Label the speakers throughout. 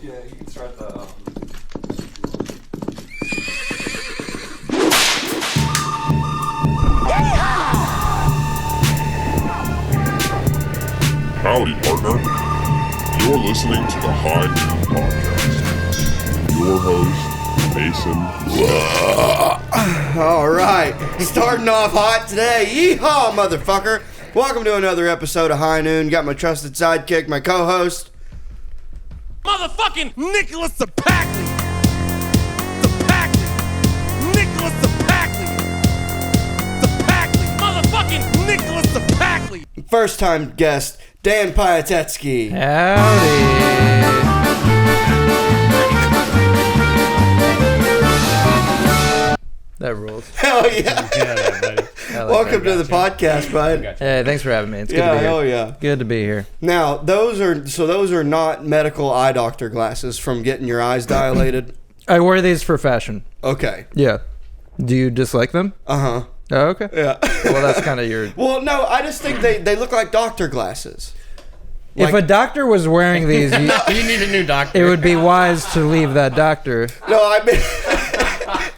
Speaker 1: Yeah, you can start the...
Speaker 2: Howdy, partner. You're listening to the High Noon Podcast. Your host, Mason.
Speaker 3: All right, starting off hot today. Yeehaw, motherfucker! Welcome to another episode of High Noon. Got my trusted sidekick, my co-host,
Speaker 4: motherfucking Nicholas Ceppaglia. Nicholas Ceppaglia. Motherfucking Nicholas Ceppaglia.
Speaker 3: first-time guest, Dan Pyatetsky.
Speaker 5: Howdy. That rules.
Speaker 3: Hell yeah! Welcome to the podcast, bud.
Speaker 5: Hey, thanks for having me. It's good
Speaker 3: Yeah,
Speaker 5: to be here.
Speaker 3: hell yeah.
Speaker 5: Good to be here.
Speaker 3: Now, those are not medical eye doctor glasses from getting your eyes dilated.
Speaker 5: I wear these for fashion.
Speaker 3: Okay.
Speaker 5: Yeah. Do you dislike them?
Speaker 3: Uh-huh.
Speaker 5: Oh, okay.
Speaker 3: Yeah.
Speaker 5: Well, that's kind of your...
Speaker 3: Well, no, I just think they look like doctor glasses.
Speaker 5: If a doctor was wearing these,
Speaker 4: You need a new doctor.
Speaker 5: it would be wise to leave that doctor.
Speaker 3: No, I mean...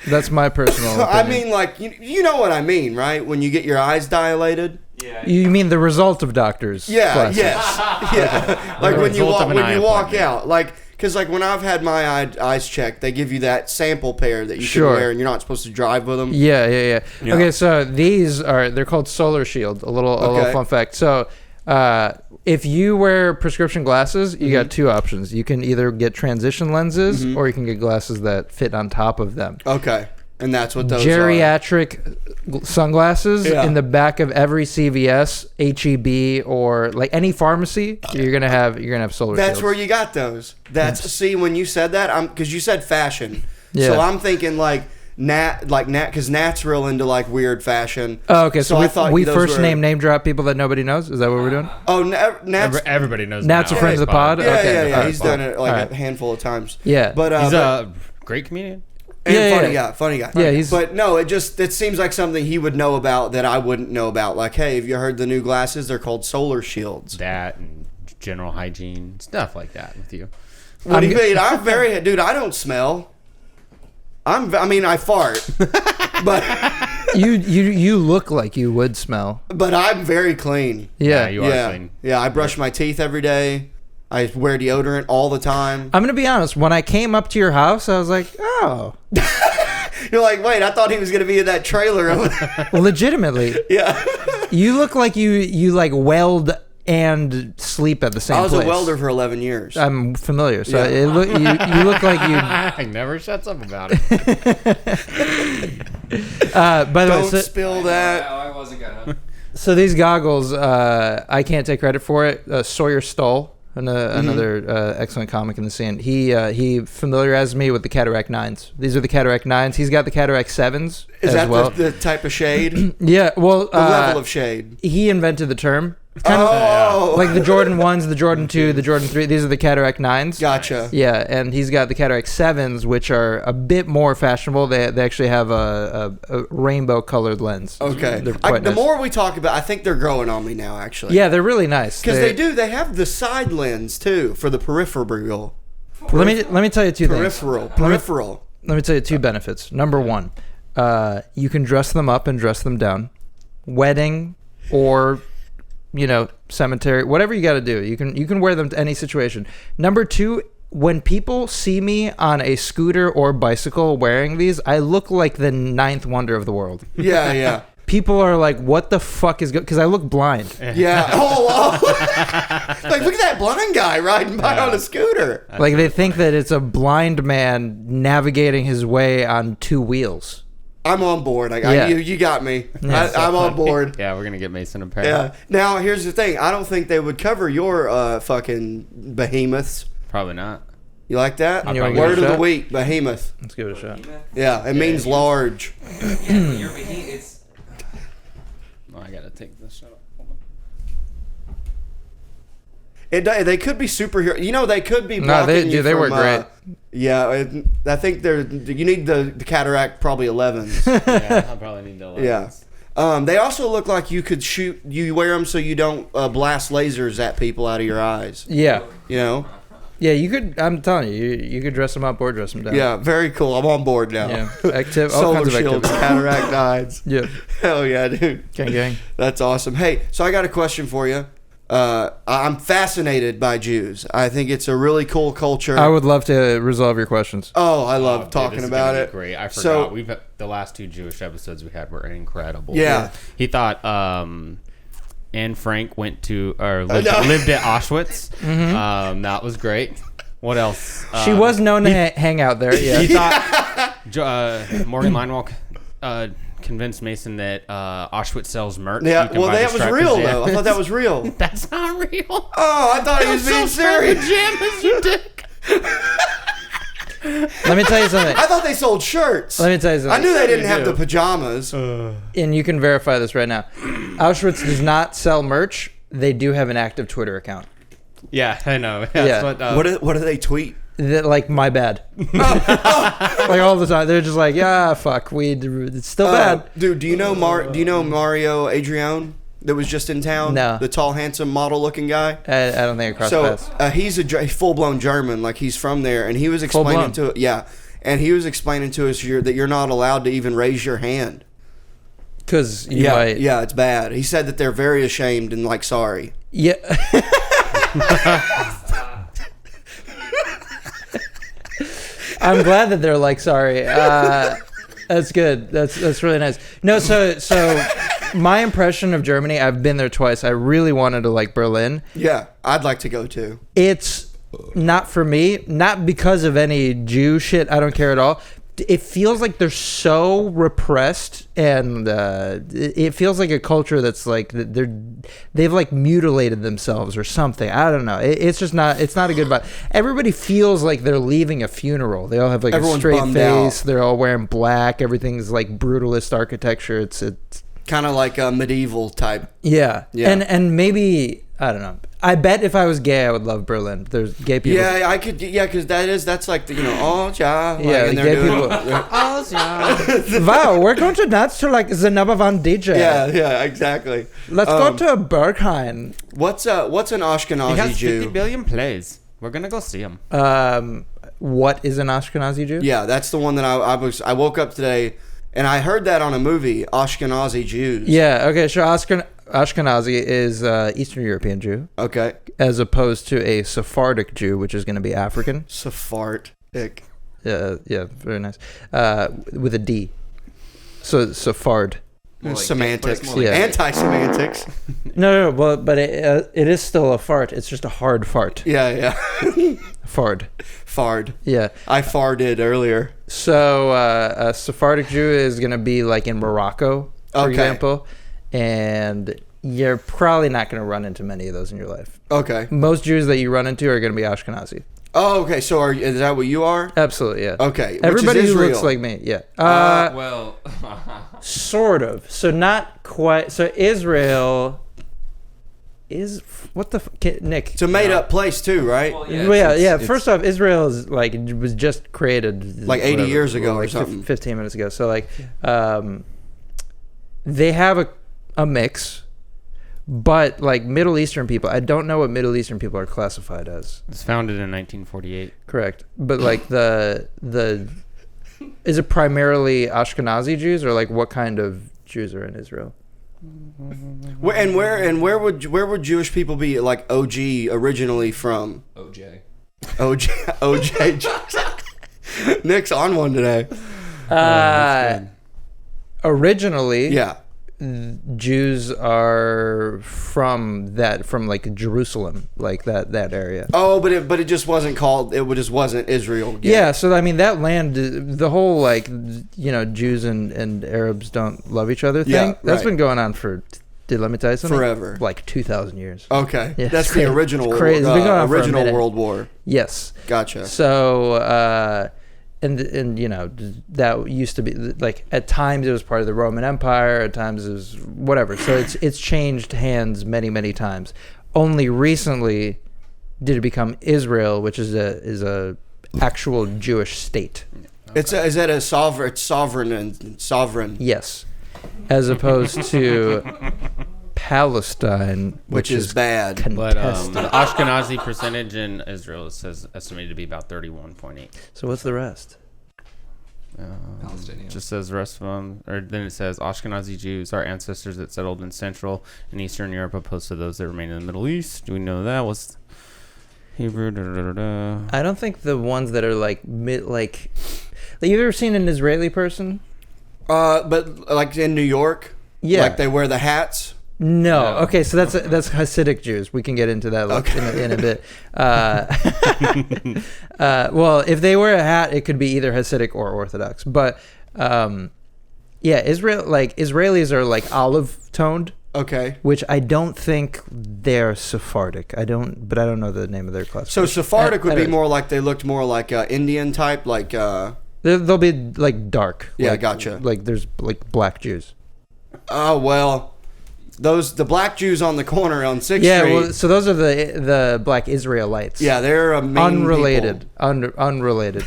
Speaker 5: That's my personal opinion.
Speaker 3: I mean, like, you know what I mean, right? When you get your eyes dilated.
Speaker 1: Yeah.
Speaker 5: You mean the result of doctors'
Speaker 3: Yeah,
Speaker 5: glasses.
Speaker 3: yes. Yeah. Like when you
Speaker 4: result of an eye
Speaker 3: walk
Speaker 4: appointment.
Speaker 3: out. Like, because like when I've had my eyes checked, they give you that sample pair that you
Speaker 5: Sure.
Speaker 3: can wear and you're not supposed to drive with them.
Speaker 5: Yeah. Okay, so they're called Solar Shield. A little fun fact. So, if you wear prescription glasses, you got two options. You can either get transition lenses or you can get glasses that fit on top of them.
Speaker 3: Okay. And that's what those are.
Speaker 5: Geriatric sunglasses
Speaker 3: Yeah.
Speaker 5: in the back of every CVS, HEB, or like any pharmacy, you're gonna have Solar
Speaker 3: That's
Speaker 5: Shields.
Speaker 3: where you got those. See, when you said that, because you said fashion.
Speaker 5: Yeah.
Speaker 3: So I'm thinking like Nat, because Nat's real into like weird fashion.
Speaker 5: Oh, okay. So
Speaker 3: I thought
Speaker 5: we
Speaker 3: those
Speaker 5: first
Speaker 3: were-
Speaker 5: name drop people that nobody knows. Is that what we're doing?
Speaker 3: Oh, Nat's.
Speaker 4: Everybody knows.
Speaker 5: Nat's a
Speaker 4: now.
Speaker 5: friend of the pod?
Speaker 3: Yeah,
Speaker 5: Okay.
Speaker 3: yeah. He's done
Speaker 5: Fine.
Speaker 3: it like
Speaker 5: Alright.
Speaker 3: a handful of times.
Speaker 5: Yeah.
Speaker 3: But
Speaker 4: He's
Speaker 3: but-
Speaker 4: a great comedian.
Speaker 3: And
Speaker 5: Yeah,
Speaker 3: funny guy.
Speaker 5: Yeah, he's-
Speaker 3: But no, it seems like something he would know about that I wouldn't know about. Like, hey, have you heard the new glasses? They're called Solar Shields.
Speaker 4: That and general hygiene stuff like that with you.
Speaker 3: What do you mean? I'm very dude. I don't smell. I fart, but
Speaker 5: you look like you would smell.
Speaker 3: I'm very clean.
Speaker 5: Yeah.
Speaker 4: you are
Speaker 3: Yeah,
Speaker 4: clean.
Speaker 3: yeah. I brush my teeth every day. I wear deodorant all the time.
Speaker 5: I'm gonna be honest. When I came up to your house, I was like, oh,
Speaker 3: You're like, wait, I thought he was gonna be in that trailer over there.
Speaker 5: legitimately,
Speaker 3: Yeah.
Speaker 5: you look like you like weld and sleep at the same
Speaker 3: I was
Speaker 5: place.
Speaker 3: a welder for 11 years.
Speaker 5: I'm familiar, so
Speaker 3: Yeah.
Speaker 5: you look like you.
Speaker 4: He never shuts up about it.
Speaker 5: By the
Speaker 3: Don't
Speaker 5: way,
Speaker 3: spill that.
Speaker 1: No, I wasn't gonna.
Speaker 5: so these goggles, I can't take credit for it. Sawyer Stoll, another excellent comic in the scene. He familiarized me with the Cataract 9s. These are the Cataract 9s. He's got the Cataract 7s
Speaker 3: Is
Speaker 5: as
Speaker 3: that
Speaker 5: well.
Speaker 3: the type of shade?
Speaker 5: Yeah, well,
Speaker 3: The level of shade.
Speaker 5: he invented the term. It's kind
Speaker 3: Oh,
Speaker 5: of like the Jordan 1s, the Jordan 2, the Jordan 3. These are the Cataract 9s.
Speaker 3: gotcha.
Speaker 5: Yeah, and he's got the Cataract 7s, which are a bit more fashionable. They actually have a rainbow colored lens.
Speaker 3: Okay.
Speaker 5: They're quite
Speaker 3: The
Speaker 5: nice.
Speaker 3: more we talk about, I think they're growing on me now. Actually.
Speaker 5: Yeah, they're really nice.
Speaker 3: Because they have the side lens too for the peripheral.
Speaker 5: Let me tell you two things.
Speaker 3: Peripheral.
Speaker 5: Let me tell you two benefits. Number one, you can dress them up and dress them down. Wedding or cemetery, whatever you got to do. You can wear them to any situation. Number two, when people see me on a scooter or bicycle wearing these, I look like the ninth wonder of the world.
Speaker 3: Yeah, yeah.
Speaker 5: People are like, what the fuck is good? Because I look blind.
Speaker 3: Yeah. Oh. Like, look at that blind guy riding by on a scooter.
Speaker 5: Like they think that it's a blind man navigating his way on two wheels.
Speaker 3: I'm on board.
Speaker 5: Yeah.
Speaker 3: You got me.
Speaker 5: Yeah,
Speaker 3: I'm on board.
Speaker 4: Yeah, we're gonna get Mason a pair.
Speaker 3: Yeah. Now, here's the thing. I don't think they would cover your fucking behemoths.
Speaker 4: Probably not.
Speaker 3: You like that?
Speaker 5: You wanna
Speaker 3: Word
Speaker 5: give it a
Speaker 3: of the
Speaker 5: shot?
Speaker 3: week, behemoth.
Speaker 5: Let's give it a shot.
Speaker 3: Yeah, it means large.
Speaker 1: It's
Speaker 4: Oh, I gotta take this shot.
Speaker 3: They could be superhero. They could be
Speaker 5: No,
Speaker 3: blocking you
Speaker 5: they
Speaker 3: from,
Speaker 5: work great.
Speaker 3: Yeah, I think you need the cataract probably 11s.
Speaker 4: Yeah, I'll probably need the lens.
Speaker 3: Yeah. They also look like you could shoot. You wear them so you don't blast lasers at people out of your eyes.
Speaker 5: Yeah.
Speaker 3: You know,
Speaker 5: Yeah, you could. I'm telling you, you could dress them up or dress them down.
Speaker 3: Yeah, very cool. I'm on board now.
Speaker 5: Yeah. All
Speaker 3: Solar
Speaker 5: kinds of
Speaker 3: shields,
Speaker 5: activities.
Speaker 3: cataract eyes.
Speaker 5: Yeah.
Speaker 3: Hell yeah, dude.
Speaker 5: Gang.
Speaker 3: That's awesome. Hey, so I got a question for you. I'm fascinated by Jews. I think it's a really cool culture.
Speaker 5: I would love to resolve your questions.
Speaker 3: Oh, I love
Speaker 4: Dude,
Speaker 3: talking
Speaker 4: this is
Speaker 3: about
Speaker 4: gonna
Speaker 3: it.
Speaker 4: be Great. I forgot.
Speaker 3: So-
Speaker 4: We've the last 2 Jewish episodes we had were incredible.
Speaker 3: Yeah.
Speaker 4: He thought Anne Frank went to or lived,
Speaker 3: No.
Speaker 4: lived at Auschwitz. That was great. What else?
Speaker 5: She was known to hang out there. Yeah.
Speaker 4: He thought Morgan Linewell convinced Mason that Auschwitz sells merch.
Speaker 3: Yeah,
Speaker 4: You can
Speaker 3: well,
Speaker 4: buy the
Speaker 3: that was
Speaker 4: striped
Speaker 3: real,
Speaker 4: pajamas.
Speaker 3: though. I thought that was real.
Speaker 4: That's not real.
Speaker 3: Oh, I thought he was being serious.
Speaker 4: Pajamas, you dick.
Speaker 5: Let me tell you something.
Speaker 3: I thought they sold shirts.
Speaker 5: Let me tell you
Speaker 3: I
Speaker 5: something.
Speaker 3: knew they didn't
Speaker 4: They
Speaker 3: have
Speaker 4: do.
Speaker 3: the pajamas.
Speaker 5: And you can verify this right now. Auschwitz does not sell merch. They do have an active Twitter account.
Speaker 4: Yeah, I know.
Speaker 5: Yeah.
Speaker 4: What,
Speaker 3: What do they tweet?
Speaker 5: That, like, my bad. Like, all the time. They're just like, yeah, fuck. It's still bad.
Speaker 3: Dude, do you know Mario Adrian that was just in town?
Speaker 5: No.
Speaker 3: The tall, handsome, model-looking guy.
Speaker 5: I don't think I crossed
Speaker 3: So
Speaker 5: paths.
Speaker 3: he's a full-blown German, like he's from there, and he was explaining
Speaker 5: Full-blown?
Speaker 3: and he was explaining to us that you're not allowed to even raise your hand.
Speaker 5: Because you might.
Speaker 3: Yeah, it's bad. He said that they're very ashamed and like sorry.
Speaker 5: Yeah. I'm glad that they're like sorry. That's good. That's really nice. No, so my impression of Germany, I've been there twice. I really wanted to like Berlin.
Speaker 3: Yeah, I'd like to go too.
Speaker 5: It's not for me, not because of any Jew shit. I don't care at all. It feels like they're so repressed, and it feels like a culture that's like they've like mutilated themselves or something. I don't know. It's just not. It's not a good vibe. Everybody feels like they're leaving a funeral. They all have like
Speaker 3: Everyone's
Speaker 5: a straight
Speaker 3: bummed
Speaker 5: face.
Speaker 3: out.
Speaker 5: They're all wearing black. Everything's like brutalist architecture. It's
Speaker 3: Kind of like a medieval type.
Speaker 5: yeah.
Speaker 3: Yeah.
Speaker 5: And maybe I don't know. I bet if I was gay, I would love Berlin. There's gay people.
Speaker 3: Yeah, I could. Yeah, because that's like the, oh yeah. Like,
Speaker 5: Yeah,
Speaker 3: and
Speaker 5: the
Speaker 3: they're
Speaker 5: gay
Speaker 3: doing,
Speaker 5: people. Wow, we're going to dance to like the number one DJ.
Speaker 3: Yeah, exactly.
Speaker 5: Let's go to Berghain.
Speaker 3: What's an
Speaker 4: He
Speaker 3: Ashkenazi
Speaker 4: has 50
Speaker 3: Jew?
Speaker 4: billion plays. We're gonna go see him.
Speaker 5: What is an Ashkenazi Jew?
Speaker 3: Yeah, that's the one that I woke up today and I heard that on a movie, Ashkenazi Jews.
Speaker 5: Yeah, okay, sure. Ashkenazi is Eastern European Jew,
Speaker 3: Okay.
Speaker 5: as opposed to a Sephardic Jew, which is going to be African.
Speaker 3: Sephardic.
Speaker 5: Yeah, very nice. With a D. So Sephard.
Speaker 1: More like
Speaker 3: Semantics.
Speaker 1: but it's more like
Speaker 5: Yeah.
Speaker 3: Anti-semantics.
Speaker 5: No, but it is still a fart. It's just a hard fart.
Speaker 3: Yeah.
Speaker 5: Fard.
Speaker 3: Fard.
Speaker 5: Yeah.
Speaker 3: I farted earlier.
Speaker 5: So a Sephardic Jew is going to be like in Morocco, for
Speaker 3: Okay.
Speaker 5: example, and you're probably not going to run into many of those in your life.
Speaker 3: Okay.
Speaker 5: Most Jews that you run into are going to be Ashkenazi.
Speaker 3: Oh, okay. So is that what you are?
Speaker 5: Absolutely, yeah.
Speaker 3: Okay. Which
Speaker 5: Everybody
Speaker 3: is
Speaker 5: who
Speaker 3: Israel.
Speaker 5: looks like me, yeah.
Speaker 1: well,
Speaker 5: Sort of. So not quite. So Israel is what the Nick?
Speaker 3: It's a made-up place too, right?
Speaker 1: well,
Speaker 5: Yeah,
Speaker 1: it's-
Speaker 5: First off, Israel is like it was just created
Speaker 3: Like 80 years ago or
Speaker 5: like
Speaker 3: something.
Speaker 5: 15 minutes ago. So like, they have a mix, but like Middle Eastern people, I don't know what Middle Eastern people are classified as.
Speaker 4: It was founded in 1948.
Speaker 5: Correct, but like the is it primarily Ashkenazi Jews or like what kind of Jews are in Israel?
Speaker 3: Where would Jewish people be like OG originally from?
Speaker 1: OJ.
Speaker 3: OJ. Nick's on one today.
Speaker 5: Originally,
Speaker 3: Yeah.
Speaker 5: Jews are from like Jerusalem, like that area.
Speaker 3: Oh, but it just wasn't called. It just wasn't Israel. Yet.
Speaker 5: Yeah, so I mean that land, the whole like Jews and Arabs don't love each other thing.
Speaker 3: Yeah,
Speaker 5: That's
Speaker 3: right.
Speaker 5: been going on for. Dude, let me tell you something.
Speaker 3: Forever.
Speaker 5: Like 2,000 years.
Speaker 3: Okay.
Speaker 5: Yeah,
Speaker 3: That's
Speaker 5: it's
Speaker 3: the
Speaker 5: crazy.
Speaker 3: original.
Speaker 5: It's crazy. It's been going on for a
Speaker 3: original
Speaker 5: minute.
Speaker 3: World War.
Speaker 5: Yes.
Speaker 3: Gotcha.
Speaker 5: So and that used to be like at times it was part of the Roman Empire, at times it was whatever. So it's changed hands many times. Only recently did it become Israel, which is a actual Jewish state.
Speaker 3: Is that a sovereign? It's sovereign and sovereign.
Speaker 5: Yes, as opposed to Palestine,
Speaker 3: which is bad.
Speaker 4: But
Speaker 5: contested.
Speaker 4: the Ashkenazi percentage in Israel says estimated to be about 31.8.
Speaker 5: So what's the rest?
Speaker 6: Palestinian.
Speaker 4: Just says the rest of them, or then it says Ashkenazi Jews, our ancestors that settled in Central and Eastern Europe, opposed to those that remained in the Middle East. Do we know that was Hebrew?
Speaker 5: I don't think the ones that are like you ever seen an Israeli person?
Speaker 3: But like in New York,
Speaker 5: Yeah.
Speaker 3: like they wear the hats.
Speaker 5: No. Okay, so that's Hasidic Jews. We can get into that in a bit. Well, if they wear a hat, it could be either Hasidic or Orthodox. But Israelis are like olive toned,
Speaker 3: Okay.
Speaker 5: which I don't think they're Sephardic. I don't know the name of their class.
Speaker 3: So Sephardic would be more like they looked more like Indian type, like.
Speaker 5: They'll be like dark.
Speaker 3: Yeah,
Speaker 5: like,
Speaker 3: gotcha.
Speaker 5: Like there's like black Jews.
Speaker 3: Oh well, the black Jews on the corner on 6th
Speaker 5: Yeah,
Speaker 3: Street.
Speaker 5: well, so those are the black Israelites.
Speaker 3: Yeah, they're a mean
Speaker 5: unrelated.
Speaker 3: people.
Speaker 5: Unrelated.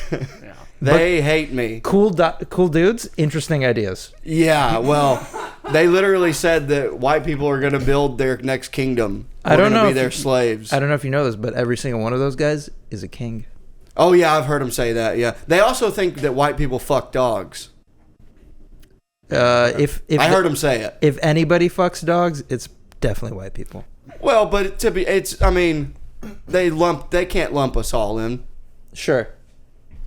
Speaker 3: They hate me.
Speaker 5: Cool dudes. Interesting ideas.
Speaker 3: Yeah, well, they literally said that white people are going to build their next kingdom.
Speaker 5: I don't know
Speaker 3: Be
Speaker 5: if
Speaker 3: their
Speaker 5: you-
Speaker 3: slaves.
Speaker 5: I don't know if you know this, but every single one of those guys is a king.
Speaker 3: Oh yeah, I've heard them say that. Yeah, they also think that white people fuck dogs.
Speaker 5: If
Speaker 3: I heard them say it.
Speaker 5: if anybody fucks dogs, it's definitely white people.
Speaker 3: Well, but I mean, they can't lump us all in.
Speaker 5: Sure.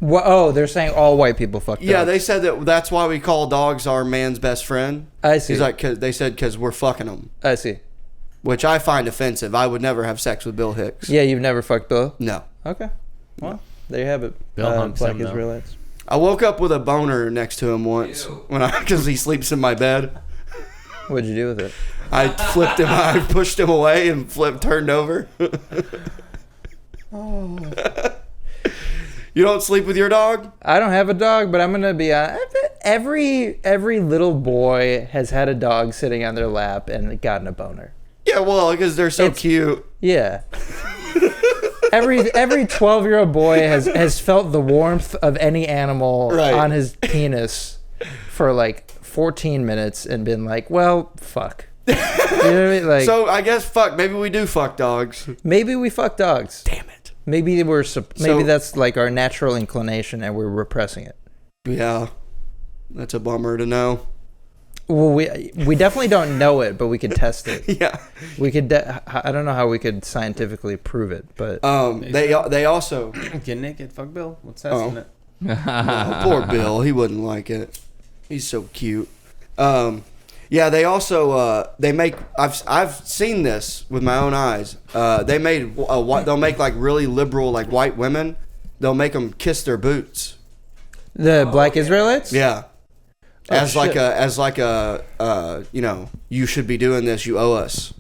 Speaker 5: Oh, they're saying all white people fuck dogs.
Speaker 3: Yeah, they said that's why we call dogs our man's best friend.
Speaker 5: I see.
Speaker 3: He's like, they said because we're fucking them,
Speaker 5: I see.
Speaker 3: which I find offensive. I would never have sex with Bill Hicks.
Speaker 5: Yeah, you've never fucked Bill?
Speaker 3: No.
Speaker 5: Okay. Well, there you have it.
Speaker 4: Bill humps
Speaker 5: Black
Speaker 4: him, though.
Speaker 5: Israelites.
Speaker 3: I woke up with a boner next to him once because he sleeps in my bed.
Speaker 5: What'd you do with it?
Speaker 3: I flipped him. I pushed him away and turned over. You don't sleep with your dog?
Speaker 5: I don't have a dog, but I'm gonna be honest. Every little boy has had a dog sitting on their lap and gotten a boner.
Speaker 3: Yeah, well, because they're so cute.
Speaker 5: Yeah. Every 12-year-old boy has felt the warmth of any animal
Speaker 3: Right.
Speaker 5: on his penis for like 14 minutes and been like, well, fuck. You know what I mean? Like,
Speaker 3: So I guess maybe we do fuck dogs.
Speaker 5: maybe we fuck dogs.
Speaker 3: Damn it.
Speaker 5: Maybe that's like our natural inclination and we're repressing it.
Speaker 3: Yeah, that's a bummer to know.
Speaker 5: Well, we definitely don't know it, but we could test it.
Speaker 3: Yeah.
Speaker 5: We could. I don't know how we could scientifically prove it, but
Speaker 3: They also.
Speaker 4: Get naked, fuck Bill. What's that?
Speaker 3: Oh.
Speaker 4: In it?
Speaker 3: Oh, poor Bill. He wouldn't like it. He's so cute. Yeah, they also they make. I've seen this with my own eyes. They made they'll make like really liberal like white women. They'll make them kiss their boots.
Speaker 5: the Black Israelites.
Speaker 3: Yeah.
Speaker 5: Oh,
Speaker 3: As like
Speaker 5: shit.
Speaker 3: a you know, you should be doing this. You owe us.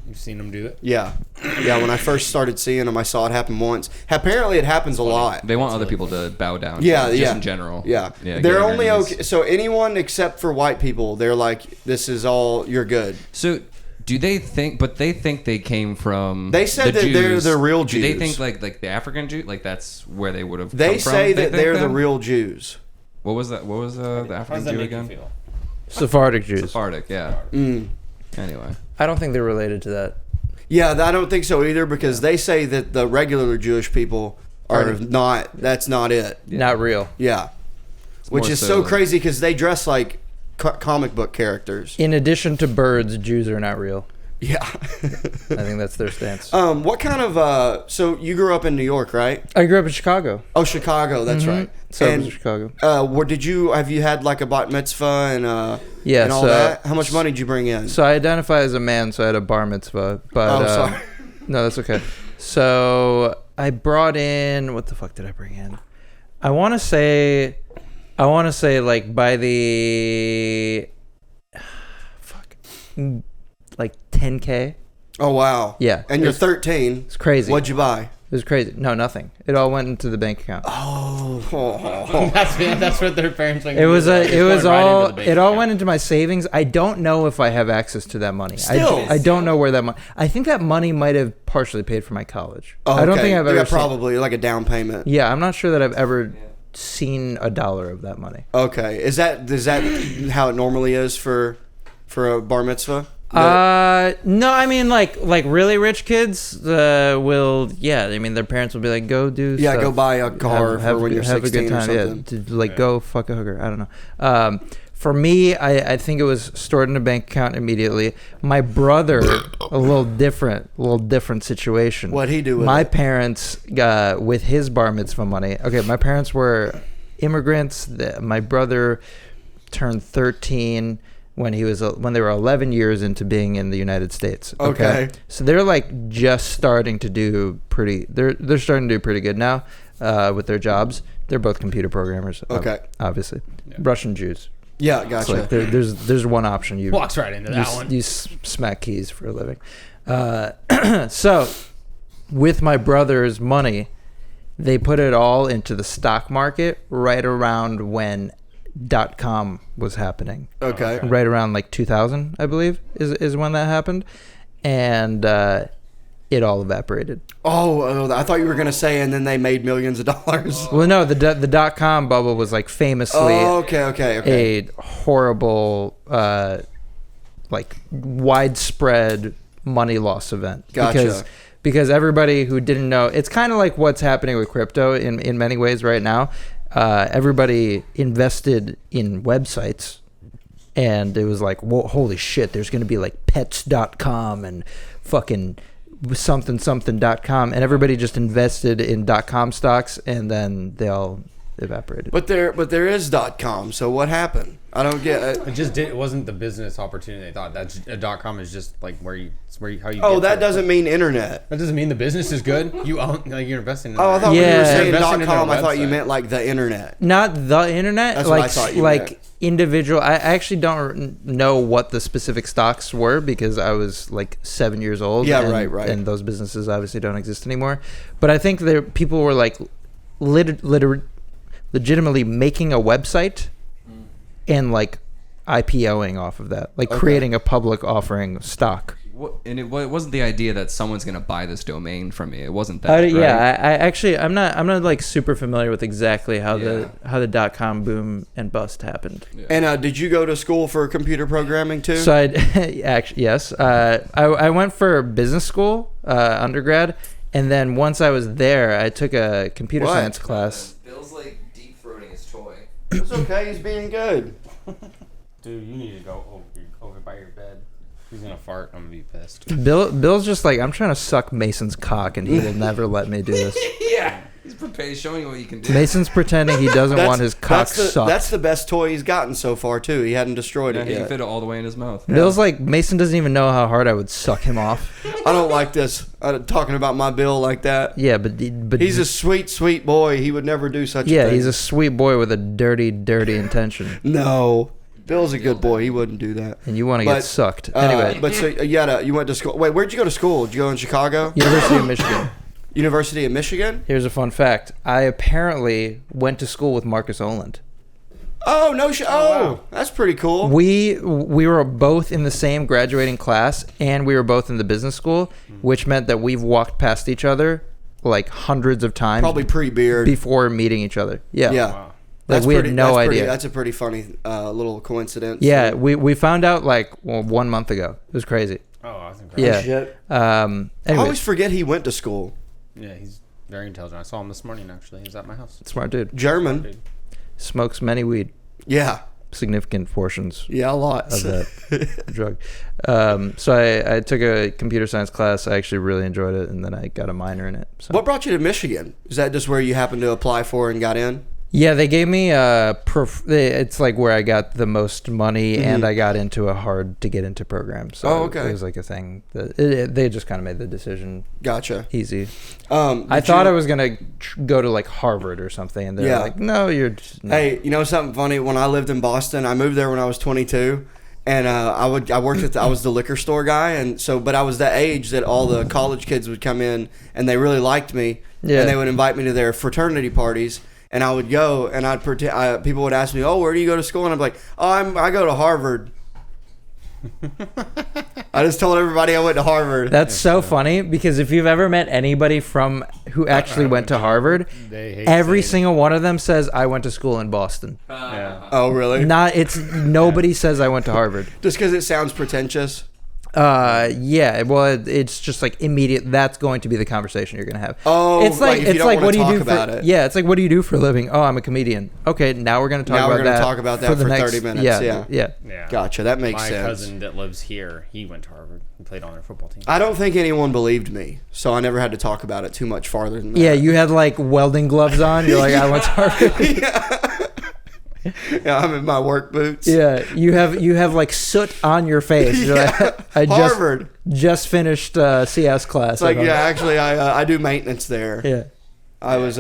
Speaker 4: You've seen him do it?
Speaker 3: Yeah. Yeah, when I first started seeing them, I saw it happen once. Apparently, it happens a lot.
Speaker 6: They want other people to bow down.
Speaker 3: Yeah,
Speaker 6: just
Speaker 3: yeah.
Speaker 6: in general.
Speaker 3: Yeah.
Speaker 6: get
Speaker 3: They're
Speaker 6: on your
Speaker 3: only
Speaker 6: knees.
Speaker 3: okay. So anyone except for white people, they're like, this is all, you're good.
Speaker 6: So do they think? But they think they came from.
Speaker 3: They said
Speaker 6: the
Speaker 3: that they're
Speaker 6: Jews.
Speaker 3: the real
Speaker 6: Do they
Speaker 3: Jews.
Speaker 6: think like the African Jew? Like that's where they would have.
Speaker 3: They
Speaker 6: come
Speaker 3: say
Speaker 6: from?
Speaker 3: that
Speaker 6: They
Speaker 3: they're
Speaker 6: think
Speaker 3: the
Speaker 6: then?
Speaker 3: real Jews.
Speaker 6: What was that? What was the
Speaker 4: How does
Speaker 6: African
Speaker 4: that
Speaker 6: Jew
Speaker 4: make you
Speaker 6: again?
Speaker 4: feel?
Speaker 5: Sephardic Jews.
Speaker 6: Sephardic. Yeah.
Speaker 3: Mm.
Speaker 6: Anyway.
Speaker 5: I don't think they're related to that.
Speaker 3: Yeah, I don't think so either because they say that the regular Jewish people are not, that's not it.
Speaker 5: Not real.
Speaker 3: Yeah. Which
Speaker 6: more
Speaker 3: is
Speaker 6: so
Speaker 3: so
Speaker 6: like-
Speaker 3: crazy because they dress like comic book characters.
Speaker 5: In addition to birds, Jews are not real.
Speaker 3: Yeah.
Speaker 5: I think that's their stance.
Speaker 3: What kind of, so you grew up in New York, right?
Speaker 5: I grew up in Chicago.
Speaker 3: Oh, Chicago, that's right.
Speaker 5: Suburbs
Speaker 3: And,
Speaker 5: of Chicago.
Speaker 3: have you had like a bat mitzvah and
Speaker 5: Yeah,
Speaker 3: and all
Speaker 5: so-
Speaker 3: that? How much money did you bring in?
Speaker 5: So I identify as a man, so I had a bar mitzvah. But
Speaker 3: Oh, sorry.
Speaker 5: No, that's okay. So I brought in, what the fuck did I bring in? I want to say like by the like 10K.
Speaker 3: Oh, wow.
Speaker 5: Yeah.
Speaker 3: And you're 13.
Speaker 5: It's crazy.
Speaker 3: What'd you buy?
Speaker 5: It was crazy. No, nothing. It all went into the bank account.
Speaker 3: Oh.
Speaker 4: That's what their parents think.
Speaker 5: It was it all went into my savings. I don't know if I have access to that money.
Speaker 3: Still.
Speaker 5: I don't know where that money. I think that money might have partially paid for my college.
Speaker 3: Oh,
Speaker 5: I don't
Speaker 3: okay.
Speaker 5: think I've ever
Speaker 3: Yeah,
Speaker 5: seen-
Speaker 3: probably like a down payment.
Speaker 5: Yeah, I'm not sure that I've ever seen a dollar of that money.
Speaker 3: Okay. Is that how it normally is for a bar mitzvah?
Speaker 5: No, I mean like really rich kids will, yeah. I mean their parents will be like, go do
Speaker 3: Yeah,
Speaker 5: stuff.
Speaker 3: go buy a car for when you're 16 or something.
Speaker 5: Yeah, like go fuck a hooker. I don't know. For me, I think it was stored in a bank account immediately. My brother, a little different situation.
Speaker 3: What'd he do with
Speaker 5: my
Speaker 3: it?
Speaker 5: parents, with his bar mitzvah money. Okay, my parents were immigrants. My brother turned 13 when they were 11 years into being in the United States.
Speaker 3: Okay.
Speaker 5: So they're like just starting to do they're starting to do pretty good now with their jobs. They're both computer programmers.
Speaker 3: Okay.
Speaker 5: Obviously. Russian Jews.
Speaker 3: Yeah,
Speaker 5: It's
Speaker 3: gotcha.
Speaker 5: like there's one option. You
Speaker 4: Walks right into that one.
Speaker 5: you smack keys for a living. So with my brother's money, they put it all into the stock market right around when .com was happening.
Speaker 3: Okay.
Speaker 5: Right around like 2000, I believe, is when that happened, and it all evaporated.
Speaker 3: Oh, I thought you were gonna say, and then they made millions of dollars.
Speaker 5: Well, no, the .com bubble was like famously
Speaker 3: Oh, okay.
Speaker 5: a horrible, like widespread money loss event.
Speaker 3: Gotcha.
Speaker 5: Because everybody who didn't know, it's kind of like what's happening with crypto in many ways right now. Everybody invested in websites, and it was like, whoa, holy shit, there's going to be like pets.com and fucking something.com, and everybody just invested in .com stocks, and then they all evaporated.
Speaker 3: But there is .com. So what happened? I don't get it.
Speaker 4: It wasn't the business opportunity they thought. That .com is just like how you.
Speaker 3: Oh,
Speaker 4: get
Speaker 3: that
Speaker 4: to it.
Speaker 3: doesn't mean internet.
Speaker 4: That doesn't mean the business is good. You own, like you're investing in.
Speaker 3: Oh, I thought
Speaker 5: Yeah.
Speaker 3: when you were
Speaker 5: You're
Speaker 3: saying
Speaker 4: investing in
Speaker 3: .com,
Speaker 4: their
Speaker 3: I thought you
Speaker 4: website.
Speaker 3: meant like the internet.
Speaker 5: Not the internet,
Speaker 3: That's what
Speaker 5: like
Speaker 3: I thought you
Speaker 5: like
Speaker 3: meant.
Speaker 5: individual. I actually don't know what the specific stocks were because I was like 7 years old.
Speaker 3: Yeah,
Speaker 5: and,
Speaker 3: right.
Speaker 5: And those businesses obviously don't exist anymore. But I think people were like legitimately making a website and like IPOing off of that, like
Speaker 3: Okay.
Speaker 5: creating a public offering stock.
Speaker 6: And it wasn't the idea that someone's gonna buy this domain from me. It wasn't that. Right?
Speaker 5: Yeah, I actually I'm not like super familiar with exactly how the .com boom and bust happened.
Speaker 3: And did you go to school for computer programming too?
Speaker 5: So I actually yes, I went for business school undergrad, and then once I was there, I took a computer
Speaker 3: What?
Speaker 5: science class.
Speaker 1: Bill's like deep throating his toy.
Speaker 3: It's okay. He's being good.
Speaker 4: Dude, you need to go over by your bed. He's gonna fart. I'm gonna be pissed.
Speaker 5: Bill's just like, I'm trying to suck Mason's cock, and he will never let me do this.
Speaker 6: Yeah. He's prepared. He's showing you what you can do.
Speaker 5: Mason's pretending he doesn't want his cock sucked.
Speaker 3: That's the best toy he's gotten so far too. He hadn't destroyed
Speaker 6: Yeah,
Speaker 3: it
Speaker 6: he can
Speaker 3: yet.
Speaker 6: fit it all the way in his mouth.
Speaker 5: Bill's like, Mason doesn't even know how hard I would suck him off.
Speaker 3: I don't like this. Talking about my Bill like that.
Speaker 5: Yeah, but
Speaker 3: He's a sweet boy. He would never do such a thing.
Speaker 5: he's a sweet boy with a dirty intention,
Speaker 3: No. Bill's a good boy. He wouldn't do that.
Speaker 5: and you want to
Speaker 3: But,
Speaker 5: get sucked anyway.
Speaker 3: But so you went to school. Wait, where'd you go to school? Did you go in Chicago?
Speaker 5: University of Michigan.
Speaker 3: University of Michigan?
Speaker 5: Here's a fun fact. I apparently went to school with Marcus Oland.
Speaker 3: Oh, no shit. Oh, that's pretty cool.
Speaker 5: We were both in the same graduating class, and we were both in the business school, which meant that we've walked past each other like hundreds of times.
Speaker 3: Probably pre-beard.
Speaker 5: before meeting each other. Yeah.
Speaker 3: Yeah.
Speaker 4: Wow.
Speaker 5: Like we had no idea.
Speaker 3: That's a pretty funny little coincidence.
Speaker 5: Yeah, we found out like 1 month ago. It was crazy.
Speaker 4: Oh, that's incredible.
Speaker 5: Yeah.
Speaker 3: Shit. I
Speaker 5: Anyway,
Speaker 3: always forget he went to school.
Speaker 4: Yeah, he's very intelligent. I saw him this morning. Actually, he was at my house.
Speaker 5: smart dude.
Speaker 3: German.
Speaker 4: Dude.
Speaker 5: Smokes many weed,
Speaker 3: Yeah.
Speaker 5: significant portions
Speaker 3: Yeah, a lot.
Speaker 5: of that drug. So I took a computer science class. I actually really enjoyed it, and then I got a minor in it. So.
Speaker 3: What brought you to Michigan? Is that just where you happened to apply for and got in?
Speaker 5: Yeah, they gave me it's like where I got the most money, and I got into a hard to get into program. So
Speaker 3: Oh, okay.
Speaker 5: it was like a thing that they just kind of made the decision
Speaker 3: Gotcha.
Speaker 5: easy.
Speaker 3: I
Speaker 5: I thought I was gonna go to like Harvard or something, and they're
Speaker 3: Yeah.
Speaker 5: like, "No, you're." Just, no.
Speaker 3: Hey, you know something funny? When I lived in Boston, I moved there when I was 22, and I was the liquor store guy, but I was that age that all the college kids would come in, and they really liked me,
Speaker 5: Yeah.
Speaker 3: and they would invite me to their fraternity parties. And I would go, and I'd pretend. People would ask me, "Oh, where do you go to school?" And I'm like, "Oh, I go to Harvard." I just told everybody I went to Harvard.
Speaker 5: That's so funny because if you've ever met anybody who actually went to Harvard,
Speaker 4: They hate
Speaker 5: every
Speaker 4: saying
Speaker 5: single one of them says, "I went to school in Boston."
Speaker 4: it. Yeah.
Speaker 3: Oh, really?
Speaker 5: Nobody says I went to Harvard.
Speaker 3: Just because it sounds pretentious.
Speaker 5: Yeah. Well, it's just like immediate. That's going to be the conversation you're going to have.
Speaker 3: Oh,
Speaker 5: it's like
Speaker 3: if you
Speaker 5: it's
Speaker 3: don't
Speaker 5: like
Speaker 3: wanna
Speaker 5: what do you
Speaker 3: talk
Speaker 5: do
Speaker 3: about
Speaker 5: for?
Speaker 3: it.
Speaker 5: Yeah, it's like what do you do for a living? Oh, I'm a comedian. Okay, now we're going to talk
Speaker 3: Now
Speaker 5: about
Speaker 3: we're gonna
Speaker 5: that.
Speaker 3: talk about that
Speaker 5: the
Speaker 3: for
Speaker 5: next,
Speaker 3: 30 minutes,
Speaker 5: Yeah.
Speaker 4: Yeah.
Speaker 3: Gotcha. That makes
Speaker 4: My
Speaker 3: sense.
Speaker 4: cousin that lives here, he went to Harvard. He played on their football team.
Speaker 3: I don't think anyone believed me, so I never had to talk about it too much farther than that.
Speaker 5: Yeah, you had like welding gloves on. You're like, I went to Harvard.
Speaker 3: Yeah, I'm in my work boots.
Speaker 5: Yeah, you have like soot on your face. You're like, I
Speaker 3: Harvard.
Speaker 5: just finished CS class.
Speaker 3: It's like, yeah, actually, I do maintenance there.
Speaker 5: Yeah.
Speaker 3: I was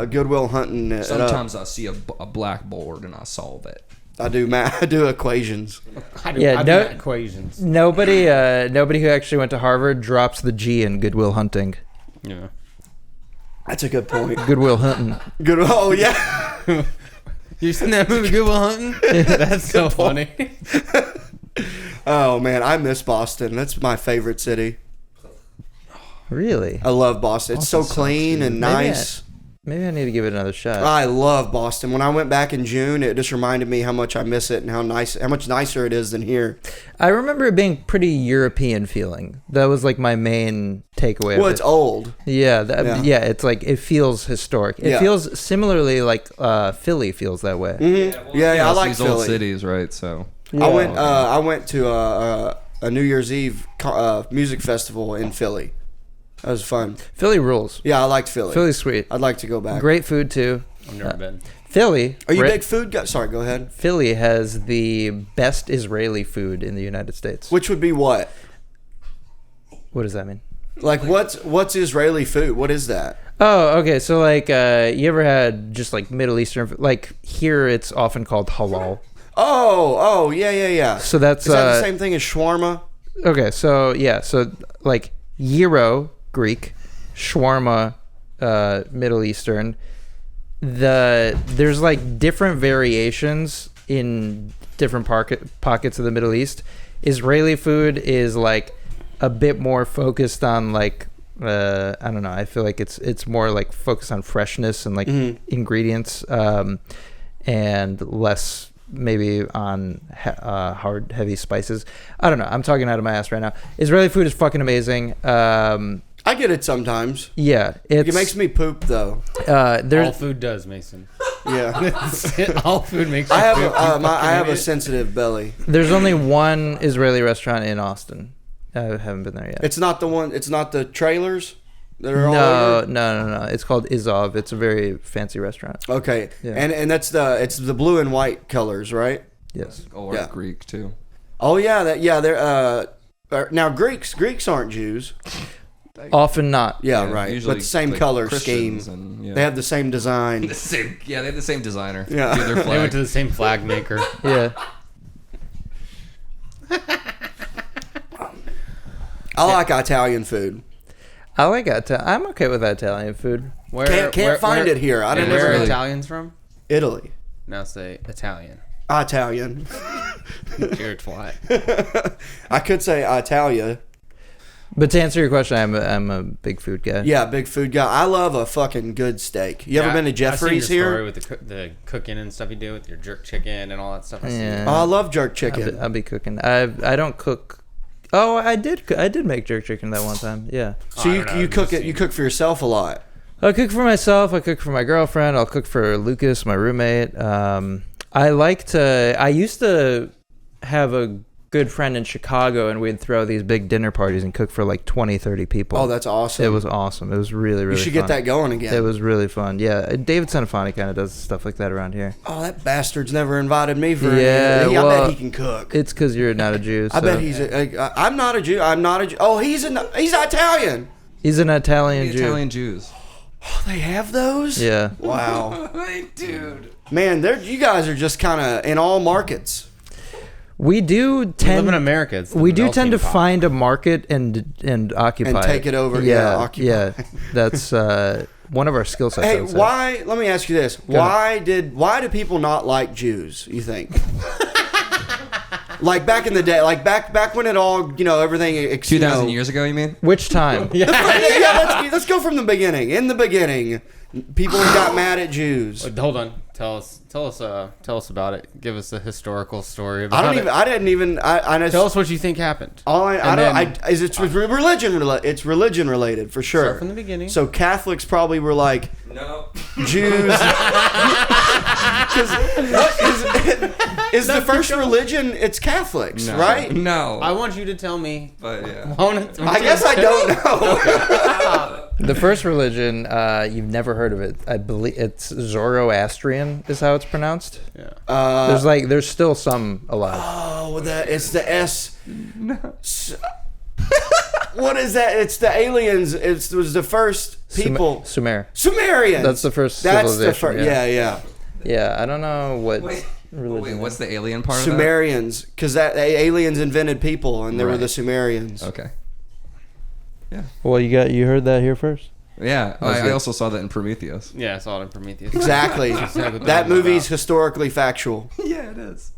Speaker 3: Goodwill hunting.
Speaker 6: Sometimes I see a blackboard and I solve it.
Speaker 3: I do math. I do equations.
Speaker 4: I do
Speaker 5: no-
Speaker 4: equations.
Speaker 5: Nobody who actually went to Harvard drops the G in Goodwill Hunting.
Speaker 4: Yeah.
Speaker 3: That's a good point.
Speaker 5: Goodwill Hunting.
Speaker 3: Good. Oh yeah.
Speaker 4: You seen that movie Good Will Hunting? That's so funny.
Speaker 3: Oh man, I miss Boston. That's my favorite city.
Speaker 5: Really?
Speaker 3: I love Boston. It's so
Speaker 6: Boston sucks,
Speaker 3: clean
Speaker 6: dude.
Speaker 3: and nice.
Speaker 5: Maybe I need to give it another shot.
Speaker 3: I love Boston. When I went back in June, it just reminded me how much I miss it and how much nicer it is than here.
Speaker 5: I remember it being pretty European feeling. That was like my main takeaway.
Speaker 3: Well,
Speaker 5: of
Speaker 3: it's
Speaker 5: it.
Speaker 3: old.
Speaker 5: Yeah,
Speaker 3: Yeah.
Speaker 5: yeah. It's like it feels historic. It
Speaker 3: Yeah.
Speaker 5: feels similarly like Philly feels that way.
Speaker 3: Yeah, I like
Speaker 6: these old
Speaker 3: Philly.
Speaker 6: cities, right? So
Speaker 3: I went to a New Year's Eve music festival in Philly. That was fun.
Speaker 5: Philly rules.
Speaker 3: Yeah, I liked Philly.
Speaker 5: Philly's sweet.
Speaker 3: I'd like to go back.
Speaker 5: Great food too.
Speaker 4: I've never been.
Speaker 5: Philly.
Speaker 3: Are you a big food guy? Sorry, go ahead.
Speaker 5: Philly has the best Israeli food in the United States.
Speaker 3: Which would be what?
Speaker 5: What does that mean?
Speaker 3: Like what's Israeli food? What is that?
Speaker 5: Oh, okay. So like, you ever had just like Middle Eastern? Like here, it's often called halal.
Speaker 3: Oh, yeah.
Speaker 5: So that's
Speaker 3: Is that the same thing as shawarma?
Speaker 5: okay. So yeah. So like gyro Greek, shawarma Middle Eastern. There's like different variations in different pockets of the Middle East. Israeli food is like a bit more focused on like I don't know. I feel like it's more like focused on freshness and like ingredients, and less maybe on hard heavy spices. I don't know. I'm talking out of my ass right now. Israeli food is fucking amazing.
Speaker 3: I get it sometimes.
Speaker 5: Yeah,
Speaker 3: It makes me poop though.
Speaker 4: All food does, Mason.
Speaker 3: Yeah.
Speaker 4: All food makes you
Speaker 3: I have
Speaker 4: poop, you
Speaker 3: I
Speaker 4: fucking
Speaker 3: have a
Speaker 4: idiot.
Speaker 3: sensitive belly.
Speaker 5: There's only one Israeli restaurant in Austin. I haven't been there yet.
Speaker 3: It's not the one. It's not the trailers that are all over.
Speaker 5: No. It's called Izov. It's a very fancy restaurant.
Speaker 3: Okay,
Speaker 5: Yeah.
Speaker 3: and it's the blue and white colors, right?
Speaker 5: Yes.
Speaker 6: or
Speaker 3: Yeah.
Speaker 6: Greek too.
Speaker 3: Oh yeah, they're now Greeks aren't Jews.
Speaker 5: Often not.
Speaker 3: Yeah, right.
Speaker 6: Usually,
Speaker 3: But the same
Speaker 6: like,
Speaker 3: color scheme.
Speaker 6: Christians and, yeah.
Speaker 3: They have the same design.
Speaker 6: the same. Yeah, they have the same designer.
Speaker 3: Yeah.
Speaker 6: Do their
Speaker 4: They
Speaker 6: flag.
Speaker 4: went to the same flag maker.
Speaker 5: Yeah.
Speaker 3: I like Italian food.
Speaker 5: I like I'm okay with Italian food.
Speaker 4: Where,
Speaker 3: Can't find it here. I
Speaker 4: And
Speaker 3: don't
Speaker 4: where
Speaker 3: know.
Speaker 4: are Italians from?
Speaker 3: Italy.
Speaker 4: Now say Italian.
Speaker 3: Italian.
Speaker 4: You're a twat.
Speaker 3: I could say Italia.
Speaker 5: But to answer your question, I'm a big food guy.
Speaker 3: Yeah, big food guy. I love a fucking good steak. You ever
Speaker 4: Yeah,
Speaker 3: been to
Speaker 4: I've
Speaker 3: Jeffrey's
Speaker 4: seen your
Speaker 3: here?
Speaker 4: story with the cooking and stuff you do with your jerk chicken and all that stuff. I see.
Speaker 5: Yeah.
Speaker 3: Oh, I love jerk chicken.
Speaker 5: I'll be cooking. I don't cook. Oh, I did make jerk chicken that one time. Yeah.
Speaker 3: So
Speaker 4: I
Speaker 3: you
Speaker 4: don't know,
Speaker 3: you
Speaker 4: I've
Speaker 3: cook
Speaker 4: just
Speaker 3: it. You
Speaker 4: seen
Speaker 3: cook for yourself a lot.
Speaker 5: I cook for myself. I cook for my girlfriend. I'll cook for Lucas, my roommate. I used to have a good friend in Chicago, and we'd throw these big dinner parties and cook for like 20, 30 people.
Speaker 3: Oh, that's awesome.
Speaker 5: It was awesome. It was really, really
Speaker 3: You should
Speaker 5: fun.
Speaker 3: get that going again.
Speaker 5: It was really fun. Yeah. David Senafani kind of does stuff like that around here.
Speaker 3: Oh, that bastard's never invited me for
Speaker 5: Yeah,
Speaker 3: anything. I
Speaker 5: well,
Speaker 3: bet he can cook.
Speaker 5: It's because you're not a Jew.
Speaker 3: I
Speaker 5: so-
Speaker 3: bet he's I'm not a Jew. I'm not a Jew. Oh, he's Italian.
Speaker 5: He's an Italian
Speaker 6: The
Speaker 5: Jew.
Speaker 6: Italian Jews.
Speaker 3: Oh, they have those?
Speaker 5: Yeah.
Speaker 3: Wow.
Speaker 6: Dude.
Speaker 3: Man, you guys are just kind of in all markets.
Speaker 5: We do
Speaker 4: We live
Speaker 5: tend
Speaker 4: in America. It's the
Speaker 5: we do tend to
Speaker 4: melting pot.
Speaker 5: find a market and occupy
Speaker 3: And take it over, yeah, occupy.
Speaker 5: Yeah, that's one of our skill sets. I
Speaker 3: Hey,
Speaker 5: would say.
Speaker 3: why? Let me ask you this: why do people not like Jews? You think? Like back in the day, like back when it all, everything.
Speaker 6: 2,000 years ago, you mean?
Speaker 5: Which time?
Speaker 3: Yeah, let's go from the beginning. In the beginning, People got mad at Jews.
Speaker 4: Hold on. Tell us about it. Give us a historical story.
Speaker 3: I didn't even.
Speaker 4: Tell us what you think happened.
Speaker 3: It's religion. It's religion related for sure.
Speaker 4: Start from the beginning.
Speaker 3: So Catholics probably were like,
Speaker 1: No.
Speaker 3: Jews. Is the first religion? It's Catholics,
Speaker 6: No.
Speaker 3: right?
Speaker 6: No.
Speaker 4: I want you to tell me.
Speaker 6: But yeah.
Speaker 3: I guess I don't know.
Speaker 5: The first religion, you've never heard of it. I believe it's Zoroastrian is how it's pronounced.
Speaker 4: Yeah.
Speaker 5: There's still some alive.
Speaker 3: Oh, it's the S. What is that? It's the aliens. It was the first people. Sumerians.
Speaker 5: That's the first
Speaker 3: That's
Speaker 5: civilization.
Speaker 3: the first. Yeah.
Speaker 5: Yeah, I don't know what religion.
Speaker 6: Wait, what's the alien part
Speaker 3: Sumerians, because the aliens invented people, and they were
Speaker 6: Right.
Speaker 3: the Sumerians.
Speaker 6: of that? Okay.
Speaker 5: Well, you heard that here first.
Speaker 6: Yeah. I also saw that in Prometheus.
Speaker 4: Yeah, I saw it in Prometheus.
Speaker 3: Exactly.
Speaker 4: Exactly.
Speaker 3: That movie's historically factual.
Speaker 6: Yeah, it is.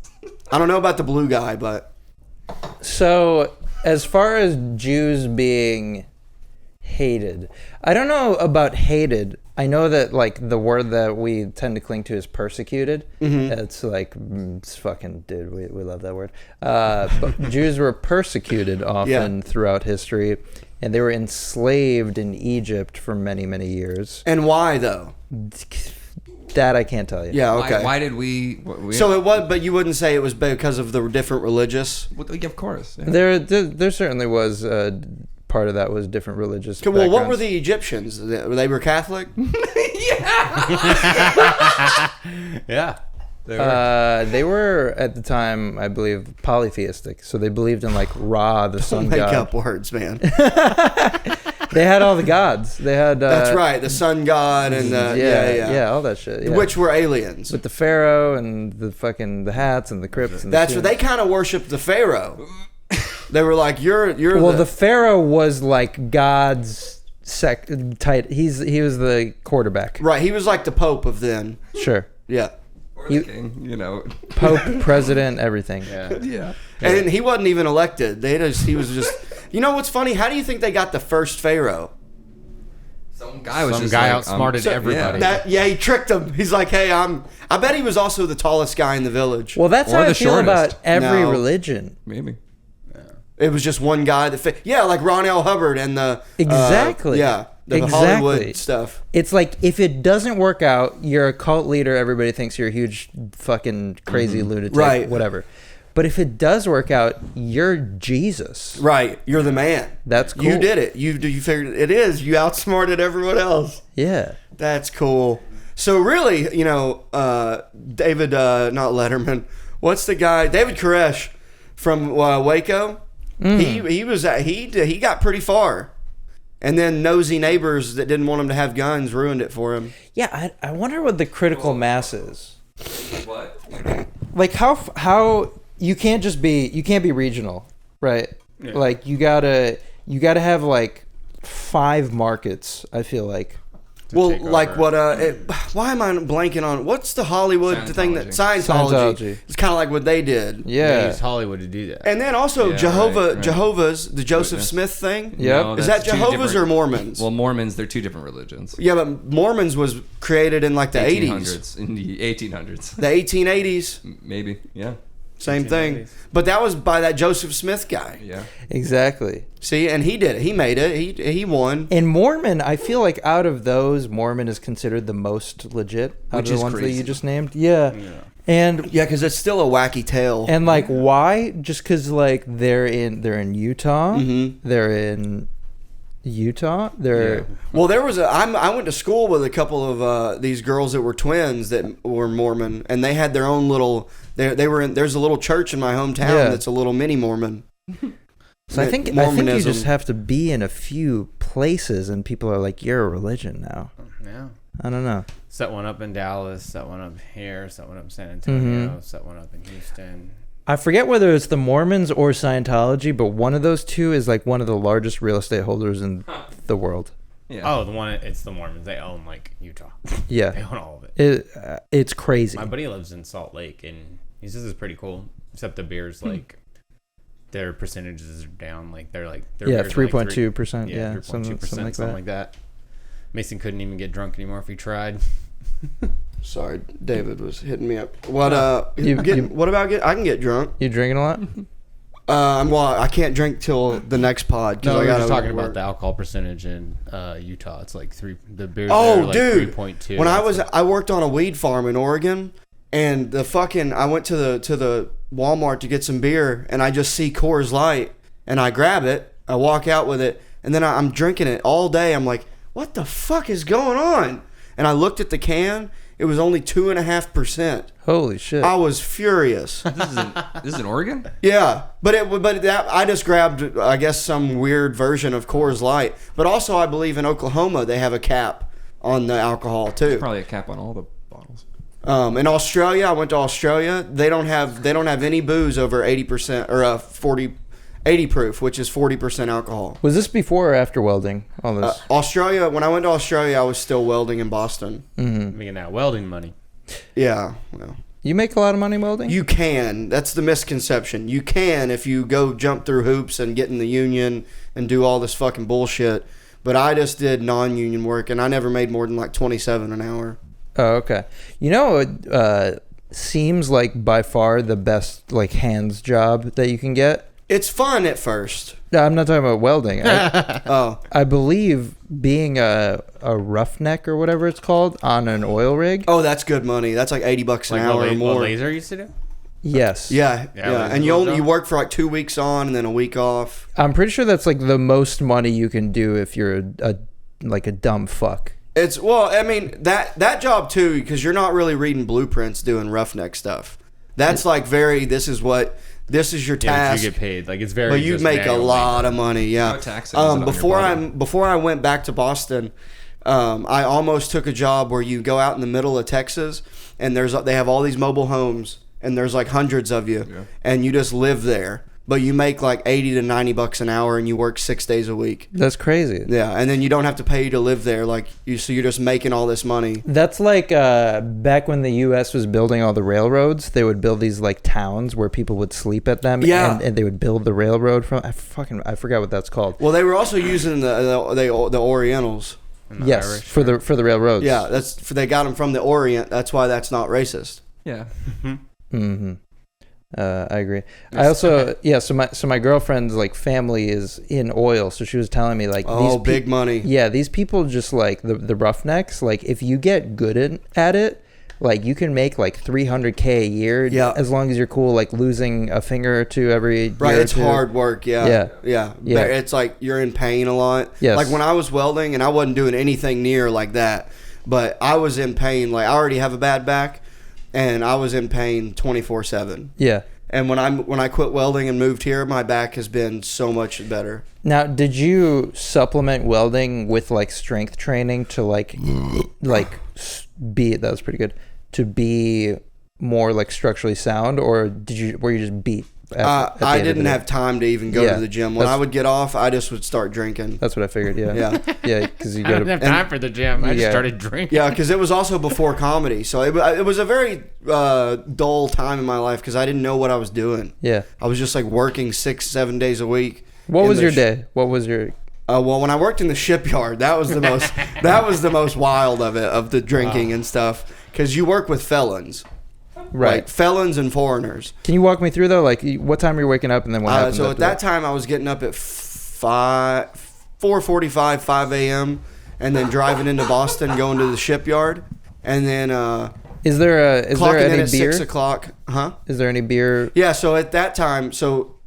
Speaker 3: I don't know about the blue guy, but
Speaker 5: So, as far as Jews being hated, I don't know about hated. I know that like the word that we tend to cling to is persecuted. It's like it's fucking dude. We love that word. But Jews were persecuted often throughout history, and they were enslaved in Egypt for many years.
Speaker 3: and why though?
Speaker 5: That I can't tell you.
Speaker 3: Yeah, okay.
Speaker 6: Why did we
Speaker 3: So it was, but you wouldn't say it was because of the different religious.
Speaker 6: Well, of course. Yeah.
Speaker 5: There certainly was part of that was different religious.
Speaker 3: Well, what were
Speaker 5: backgrounds.
Speaker 3: the Egyptians? They were Catholic.
Speaker 4: Yeah.
Speaker 5: They were at the time, I believe, polytheistic. So they believed in like Ra, the sun
Speaker 3: Make
Speaker 5: god.
Speaker 3: up words, man.
Speaker 5: They had all the gods. They had.
Speaker 3: That's right, the sun god and
Speaker 5: yeah, all that shit. Yeah.
Speaker 3: which were aliens.
Speaker 5: with the pharaoh and the hats and the crypts. And
Speaker 3: That's what they kind of worshipped the pharaoh. They were like, you're.
Speaker 5: Well, the pharaoh was like God's tight. He was the quarterback.
Speaker 3: Right, he was like the pope of then.
Speaker 5: Sure.
Speaker 3: Yeah.
Speaker 6: Or the king, you know.
Speaker 5: Pope, president, everything.
Speaker 4: Yeah.
Speaker 6: Yeah.
Speaker 3: And he wasn't even elected. He was just. You know what's funny? How do you think they got the first pharaoh?
Speaker 6: Some guy was
Speaker 4: Some
Speaker 6: just
Speaker 4: guy
Speaker 6: like,
Speaker 4: outsmarted everybody.
Speaker 3: He tricked him. He's like, hey, I bet he was also the tallest guy in the village.
Speaker 5: Well, that's
Speaker 6: Or
Speaker 5: how I
Speaker 6: the
Speaker 5: feel
Speaker 6: shortest.
Speaker 5: about every
Speaker 3: No.
Speaker 5: religion.
Speaker 6: Maybe.
Speaker 3: It was just one guy that like Ron L. Hubbard and the
Speaker 5: Exactly.
Speaker 3: the Hollywood stuff.
Speaker 5: It's like if it doesn't work out, you're a cult leader. Everybody thinks you're a huge fucking crazy lunatic,
Speaker 3: Right.
Speaker 5: whatever. But if it does work out, you're Jesus.
Speaker 3: Right, you're the man.
Speaker 5: That's cool.
Speaker 3: You did it. You figured it is. You outsmarted everyone else.
Speaker 5: Yeah.
Speaker 3: That's cool. So really, David, not Letterman. What's the guy? David Koresh from Waco. He got pretty far, and then nosy neighbors that didn't want him to have guns ruined it for him.
Speaker 5: Yeah, I wonder what the critical mass is.
Speaker 6: What?
Speaker 5: Like how you can't be regional, right?
Speaker 4: Yeah.
Speaker 5: Like you gotta have like 5 markets. I feel like.
Speaker 3: Well,
Speaker 4: take
Speaker 3: like
Speaker 4: over.
Speaker 3: what? Why am I blanking on what's the Hollywood thing that Scientology? It's kind of like what they did.
Speaker 4: They
Speaker 5: Yeah.
Speaker 4: used Hollywood to do that.
Speaker 3: And then also
Speaker 6: Yeah, right.
Speaker 3: Jehovah's, the Joseph
Speaker 6: Witness.
Speaker 3: Smith thing.
Speaker 5: Yep.
Speaker 6: No,
Speaker 3: Is
Speaker 6: that's
Speaker 3: that
Speaker 6: two
Speaker 3: Jehovah's or
Speaker 6: different-
Speaker 3: Mormons?
Speaker 6: Well, Mormons, they're two different religions.
Speaker 3: Yeah, but Mormons was created in like the 80s.
Speaker 6: 1800s. In the 1800s.
Speaker 3: The 1880s.
Speaker 6: Maybe. Yeah.
Speaker 3: Same thing.
Speaker 4: 1880s.
Speaker 3: But that was by that Joseph Smith guy.
Speaker 6: Yeah.
Speaker 5: Exactly.
Speaker 3: See, and he did it. He made it. He won.
Speaker 5: And Mormon, I feel like out of those, Mormon is considered the most legit out
Speaker 6: Which
Speaker 5: of
Speaker 6: is
Speaker 5: the ones that
Speaker 6: crazy.
Speaker 5: you just named. Yeah.
Speaker 4: Yeah.
Speaker 5: And
Speaker 3: Yeah, because it's still a wacky tale.
Speaker 5: like why? Just because like they're in Utah.
Speaker 3: Mm-hmm.
Speaker 5: They're in Utah. They're
Speaker 3: Well, there was I went to school with a couple of these girls that were twins that were Mormon, and they had their own little. They were in. There's a little church in my hometown
Speaker 5: Yeah.
Speaker 3: that's a little mini Mormon.
Speaker 5: So I think you
Speaker 3: Mormonism.
Speaker 5: just have to be in a few places, and people are like, "You're a religion now."
Speaker 4: Yeah.
Speaker 5: I don't know.
Speaker 4: Set one up in Dallas, set one up here, set one up in San Antonio,
Speaker 5: Mm-hmm.
Speaker 4: set one up in Houston.
Speaker 5: I forget whether it's the Mormons or Scientology, but one of those two is like one of the largest real estate holders in the world.
Speaker 6: Yeah.
Speaker 4: Oh, it's the Mormons. They own like Utah. They
Speaker 5: Yeah,
Speaker 4: own all of it.
Speaker 5: it's crazy.
Speaker 4: My buddy lives in Salt Lake, and he says it's pretty cool. Except the beers, like their percentages are down. Like they're
Speaker 5: Yeah,
Speaker 4: beers are
Speaker 5: 3.2%.
Speaker 4: yeah,
Speaker 5: Yeah,
Speaker 4: 3.2%,
Speaker 5: something like that.
Speaker 4: something like that. Mason couldn't even get drunk anymore if he tried.
Speaker 3: Sorry, David was hitting me up. What what about I can get drunk.
Speaker 5: You drinking a lot?
Speaker 3: Well, I can't drink till the next pod.
Speaker 4: No,
Speaker 3: I
Speaker 4: we were
Speaker 3: gotta
Speaker 4: just talking
Speaker 3: work.
Speaker 4: about the alcohol percentage in Utah. It's like the beers
Speaker 3: Oh,
Speaker 4: there are like
Speaker 3: dude.
Speaker 4: 3.2.
Speaker 3: When I worked on a weed farm in Oregon, and I went to the Walmart to get some beer, and I just see Coors Light, and I grab it, I walk out with it, and then I'm drinking it all day. I'm like, what the fuck is going on? And I looked at the can. It was only 2.5%.
Speaker 5: Holy shit.
Speaker 3: I was furious.
Speaker 6: This is in Oregon?
Speaker 3: Yeah, but I just grabbed, I guess, some weird version of Coors Light. But also, I believe in Oklahoma they have a cap on the alcohol too.
Speaker 6: Probably a cap on all the bottles.
Speaker 3: In Australia, I went to Australia. They don't have any booze over 80% or 80 proof, which is 40% alcohol.
Speaker 5: Was this before or after welding? All this.
Speaker 3: Australia. When I went to Australia, I was still welding in Boston.
Speaker 4: making that welding money.
Speaker 3: Yeah, well.
Speaker 5: You make a lot of money welding?
Speaker 3: You can. That's the misconception. You can if you go jump through hoops and get in the union and do all this fucking bullshit. But I just did non-union work, and I never made more than like $27 an hour.
Speaker 5: Oh, okay. You know, it seems like by far the best like hands job that you can get.
Speaker 3: It's fun at first.
Speaker 5: No, I'm not talking about welding.
Speaker 3: Oh,
Speaker 5: I believe being a roughneck or whatever it's called on an oil rig.
Speaker 3: oh, that's good money. That's like $80 an
Speaker 4: Like
Speaker 3: hour or
Speaker 4: what
Speaker 3: more.
Speaker 4: Laser used to do?
Speaker 5: Yes.
Speaker 3: Yeah.
Speaker 4: like
Speaker 3: And
Speaker 4: a
Speaker 3: you
Speaker 4: little job?
Speaker 3: work for like 2 weeks on and then a week off.
Speaker 5: I'm pretty sure that's like the most money you can do if you're a dumb fuck.
Speaker 3: It's I mean that job too, because you're not really reading blueprints doing roughneck stuff. That's like this is your
Speaker 4: Yeah,
Speaker 3: task.
Speaker 4: you get paid. Like it's very.
Speaker 3: But you
Speaker 4: just
Speaker 3: make a
Speaker 4: manual
Speaker 3: lot
Speaker 4: labor.
Speaker 3: of money, yeah.
Speaker 6: No taxes on your body.
Speaker 3: Before I went back to Boston, I almost took a job where you go out in the middle of Texas and they have all these mobile homes and there's like hundreds of you, and you just live there. But you make like $80 to $90 an hour and you work 6 days a week.
Speaker 5: That's crazy.
Speaker 3: Yeah, and then you don't have to pay to live there, so you're just making all this money.
Speaker 5: That's like back when the U.S. was building all the railroads. They would build these like towns where people would sleep at them.
Speaker 3: Yeah.
Speaker 5: and they would build the railroad from. I forgot what that's called.
Speaker 3: Well, they were also using the Orientals.
Speaker 4: And the
Speaker 5: Yes,
Speaker 4: Irish.
Speaker 5: for the railroads.
Speaker 3: Yeah, they got them from the Orient. That's why that's not racist.
Speaker 6: Yeah.
Speaker 5: Mm-hmm. I agree. I also So my girlfriend's like family is in oil, so she was telling me like
Speaker 3: Big money.
Speaker 5: Yeah, these people just like the roughnecks. Like if you get good at it, like you can make like $300K a year.
Speaker 3: Yeah.
Speaker 5: As long as you're cool, like losing a finger or two every year.
Speaker 3: Right,
Speaker 5: or
Speaker 3: it's
Speaker 5: two.
Speaker 3: hard work. Yeah.
Speaker 5: Yeah.
Speaker 3: It's like you're in pain a lot.
Speaker 5: Yes.
Speaker 3: Like when I was welding, and I wasn't doing anything near like that, but I was in pain. Like I already have a bad back, and I was in pain 24/7.
Speaker 5: Yeah.
Speaker 3: And when I quit welding and moved here, my back has been so much better.
Speaker 5: Now, did you supplement welding with like strength training to be that was pretty good to be more like structurally sound, or were you just beat? At the
Speaker 3: I
Speaker 5: end of the
Speaker 3: didn't
Speaker 5: day?
Speaker 3: have time to even go
Speaker 5: Yeah,
Speaker 3: to the gym. When I would get off, I just would start drinking.
Speaker 5: That's what I figured. Yeah.
Speaker 3: Yeah.
Speaker 5: Yeah, because you
Speaker 4: I
Speaker 5: got
Speaker 4: didn't have
Speaker 5: to.
Speaker 4: time for the gym. I just
Speaker 5: Yeah.
Speaker 4: started drinking.
Speaker 3: Yeah, because it was also before comedy, so it was a very dull time in my life because I didn't know what I was doing.
Speaker 5: Yeah.
Speaker 3: I was just like working 6-7 days a week.
Speaker 5: What
Speaker 3: in
Speaker 5: was
Speaker 3: the
Speaker 5: your day? What was your?
Speaker 3: Well, when I worked in the shipyard, that was the most wild of the drinking and stuff, because you work with felons,
Speaker 5: Right.
Speaker 3: Like felons and foreigners.
Speaker 5: Can you walk me through though? Like, what time are you waking up, and then what happens?
Speaker 3: So at
Speaker 5: after
Speaker 3: that time, I was getting up at 4:45, 5 a.m., and then driving into Boston, going to the shipyard, and then
Speaker 5: Is there
Speaker 3: clocking in
Speaker 5: any
Speaker 3: at
Speaker 5: beer?
Speaker 3: 6 o'clock. Huh?
Speaker 5: Is there any beer?
Speaker 3: Yeah, so at that time,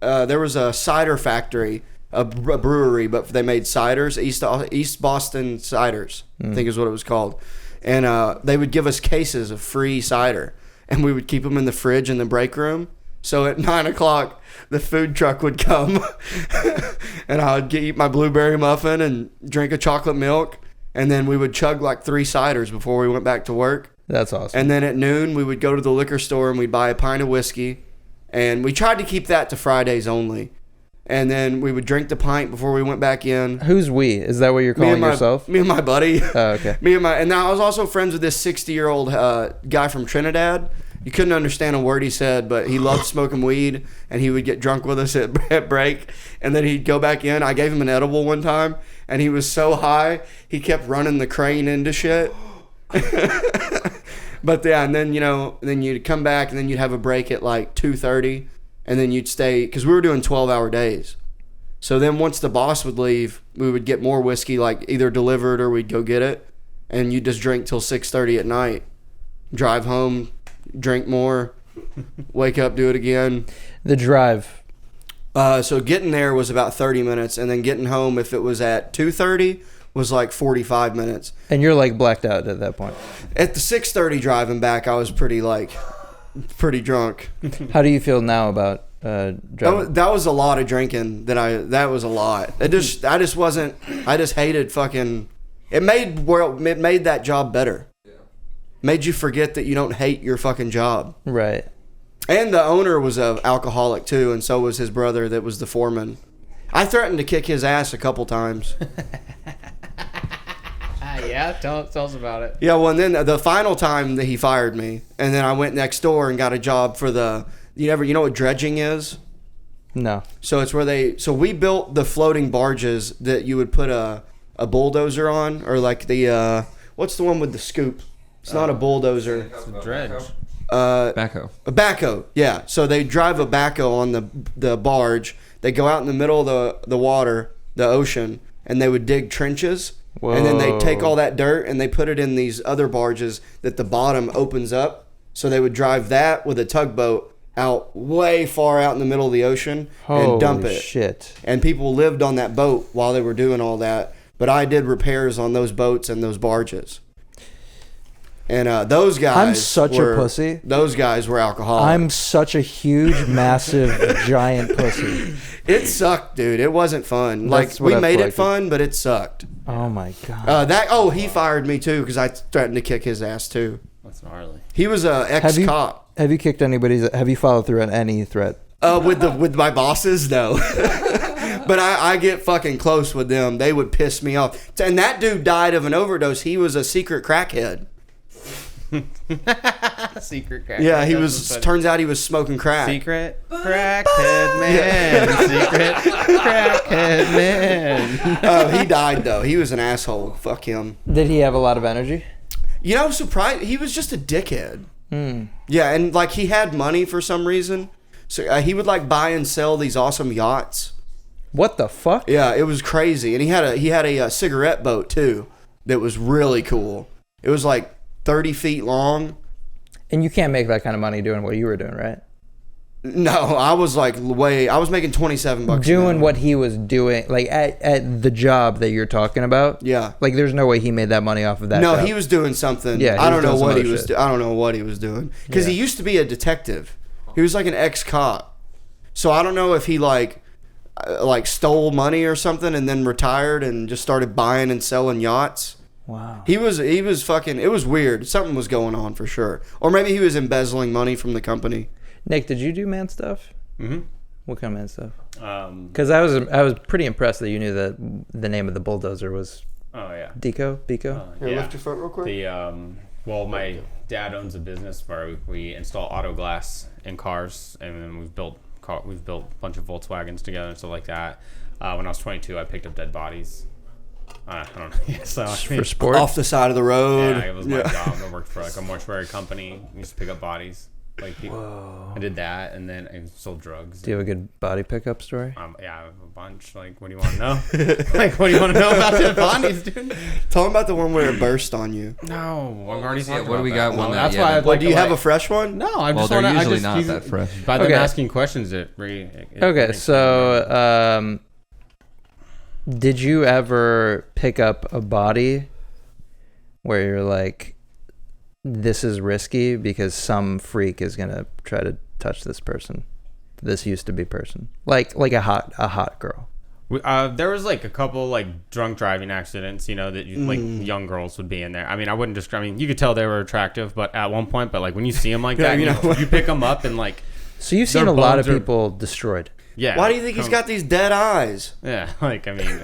Speaker 3: there was a cider factory, a brewery, but they made ciders, East Boston ciders, I think is what it was called. And they would give us cases of free cider, and we would keep them in the fridge in the break room. So at 9 o'clock, the food truck would come, and I would eat my blueberry muffin and drink a chocolate milk, and then we would chug like 3 ciders before we went back to work.
Speaker 5: That's awesome.
Speaker 3: And then at noon, we would go to the liquor store and we'd buy a pint of whiskey. And we tried to keep that to Fridays only. And then we would drink the pint before we went back in.
Speaker 5: Who's we? Is that what you're calling yourself?
Speaker 3: Me and my buddy.
Speaker 5: Oh, okay.
Speaker 3: And now I was also friends with this 60-year-old guy from Trinidad. You couldn't understand a word he said, but he loved smoking weed, and he would get drunk with us at break, and then he'd go back in. I gave him an edible one time, and he was so high, he kept running the crane into shit. But yeah, and then, then you'd come back, and then you'd have a break at like 2:30, and then you'd stay, because we were doing 12-hour days. So then once the boss would leave, we would get more whiskey, like either delivered or we'd go get it, and you'd just drink till 6:30 at night. Drive home, drink more, wake up, do it again.
Speaker 5: The drive.
Speaker 3: So getting there was about 30 minutes, and then getting home, if it was at 2:30, was like 45 minutes.
Speaker 5: And you're like blacked out at that point.
Speaker 3: At the 6:30 driving back, I was pretty drunk.
Speaker 5: How do you feel now about driving?
Speaker 3: That was a lot of drinking. That was a lot. I just hated fucking. It made that job better. Made you forget that you don't hate your fucking job.
Speaker 5: Right.
Speaker 3: And the owner was an alcoholic too, and so was his brother that was the foreman. I threatened to kick his ass a couple times.
Speaker 4: Yeah, tell us about it.
Speaker 3: Yeah, well, and then the final time that he fired me, and then I went next door and got a job for you know what dredging is?
Speaker 5: No.
Speaker 3: So it's where we built the floating barges that you would put a bulldozer on, or like what's the one with the scoop? It's not a bulldozer.
Speaker 4: It's a dredge.
Speaker 6: Backhoe.
Speaker 3: A backhoe, yeah. So they drive a backhoe on the barge. They go out in the middle of the water, the ocean, and they would dig trenches.
Speaker 5: Whoa.
Speaker 3: And then they take all that dirt and they put it in these other barges that the bottom opens up. So they would drive that with a tugboat out way far out in the middle of the ocean and dump it.
Speaker 5: Shit.
Speaker 3: And people lived on that boat while they were doing all that. But I did repairs on those boats and those barges. And those guys
Speaker 5: I'm such a pussy.
Speaker 3: Those guys were alcoholics.
Speaker 5: I'm such a huge, massive, giant pussy.
Speaker 3: It sucked, dude. It wasn't fun.
Speaker 5: That's
Speaker 3: Like, we
Speaker 5: what I
Speaker 3: made
Speaker 5: feel
Speaker 3: it
Speaker 5: like
Speaker 3: fun, but it sucked.
Speaker 5: Oh my god.
Speaker 3: He fired me too because I threatened to kick his ass too.
Speaker 4: That's gnarly.
Speaker 3: He was a ex-cop.
Speaker 5: Have you kicked anybody's? Have you followed through on any threat?
Speaker 3: With my bosses, no. But I get fucking close with them. They would piss me off. And that dude died of an overdose. He was a secret crackhead.
Speaker 4: Secret crackhead.
Speaker 3: Yeah, he was. Turns out he was smoking crack.
Speaker 4: Secret crackhead man. Secret crackhead man.
Speaker 3: He died though. He was an asshole. Fuck him.
Speaker 5: Did he have a lot of energy?
Speaker 3: Surprised. He was just a dickhead. Yeah, and like he had money for some reason, so he would like buy and sell these awesome yachts.
Speaker 5: What the fuck?
Speaker 3: Yeah, it was crazy, and he had a cigarette boat too that was really cool. It was like 30 feet long.
Speaker 5: And you can't make that kind of money doing what you were doing, right?
Speaker 3: No, I was like I was making $27
Speaker 5: doing what he was doing, like at the job that you're talking about.
Speaker 3: Yeah,
Speaker 5: like there's no way he made that money off of that.
Speaker 3: No,
Speaker 5: job.
Speaker 3: he was doing something.
Speaker 5: Yeah,
Speaker 3: I don't know what he was.
Speaker 5: shit.
Speaker 3: I don't know what he was doing because he used to be a detective. He was like an ex-cop. So I don't know if he like stole money or something and then retired and just started buying and selling yachts.
Speaker 5: Wow.
Speaker 3: He was fucking. It was weird. Something was going on for sure. Or maybe he was embezzling money from the company.
Speaker 5: Nick, did you do man stuff?
Speaker 4: Mm-hmm.
Speaker 5: What kind of man stuff? Because I was pretty impressed that you knew that the name of the bulldozer was.
Speaker 4: Oh yeah.
Speaker 5: Bico.
Speaker 3: Here, lift your foot real quick.
Speaker 4: My dad owns a business where we install auto glass in cars, and then we've built a bunch of Volkswagens together and stuff like that. When I was 22, I picked up dead bodies. I don't know. Yeah, so
Speaker 5: For sport?
Speaker 3: Off the side of the road.
Speaker 4: Yeah, it was my job. I worked for like a mortuary company. We used to pick up bodies. Like people.
Speaker 5: Whoa.
Speaker 4: I did that, and then I sold drugs.
Speaker 5: Do you have a good body pickup story?
Speaker 4: Yeah, I have a bunch. Like, what do you want to know? Like, what do you want to know about dead bodies, dude?
Speaker 3: Tell him about the one where it burst on you.
Speaker 4: No, I've already talked
Speaker 6: what do
Speaker 4: about
Speaker 6: we
Speaker 4: that.
Speaker 6: got? One that
Speaker 4: That's
Speaker 6: yeah,
Speaker 4: why
Speaker 6: that-
Speaker 4: I'd
Speaker 3: Well,
Speaker 4: like
Speaker 3: do you
Speaker 4: to,
Speaker 3: have a fresh one?
Speaker 4: No, I
Speaker 6: Well,
Speaker 4: just
Speaker 6: they're
Speaker 4: want to.
Speaker 6: usually not that fresh.
Speaker 4: By them
Speaker 5: Okay.
Speaker 4: asking questions, it
Speaker 5: Okay, so did you ever pick up a body where you're like, this is risky because some freak is gonna try to touch this person, this used to be person, like a hot girl?
Speaker 4: There was like a couple like drunk driving accidents, that like young girls would be in there. I mean, you could tell they were attractive, but at one point, but like when you see them like that, you pick them up and like.
Speaker 5: So you've seen
Speaker 4: Their
Speaker 5: a lot of
Speaker 4: bones are-
Speaker 5: people destroyed.
Speaker 4: Yeah.
Speaker 3: Why do you think he's got these dead eyes?
Speaker 4: Yeah, like I mean,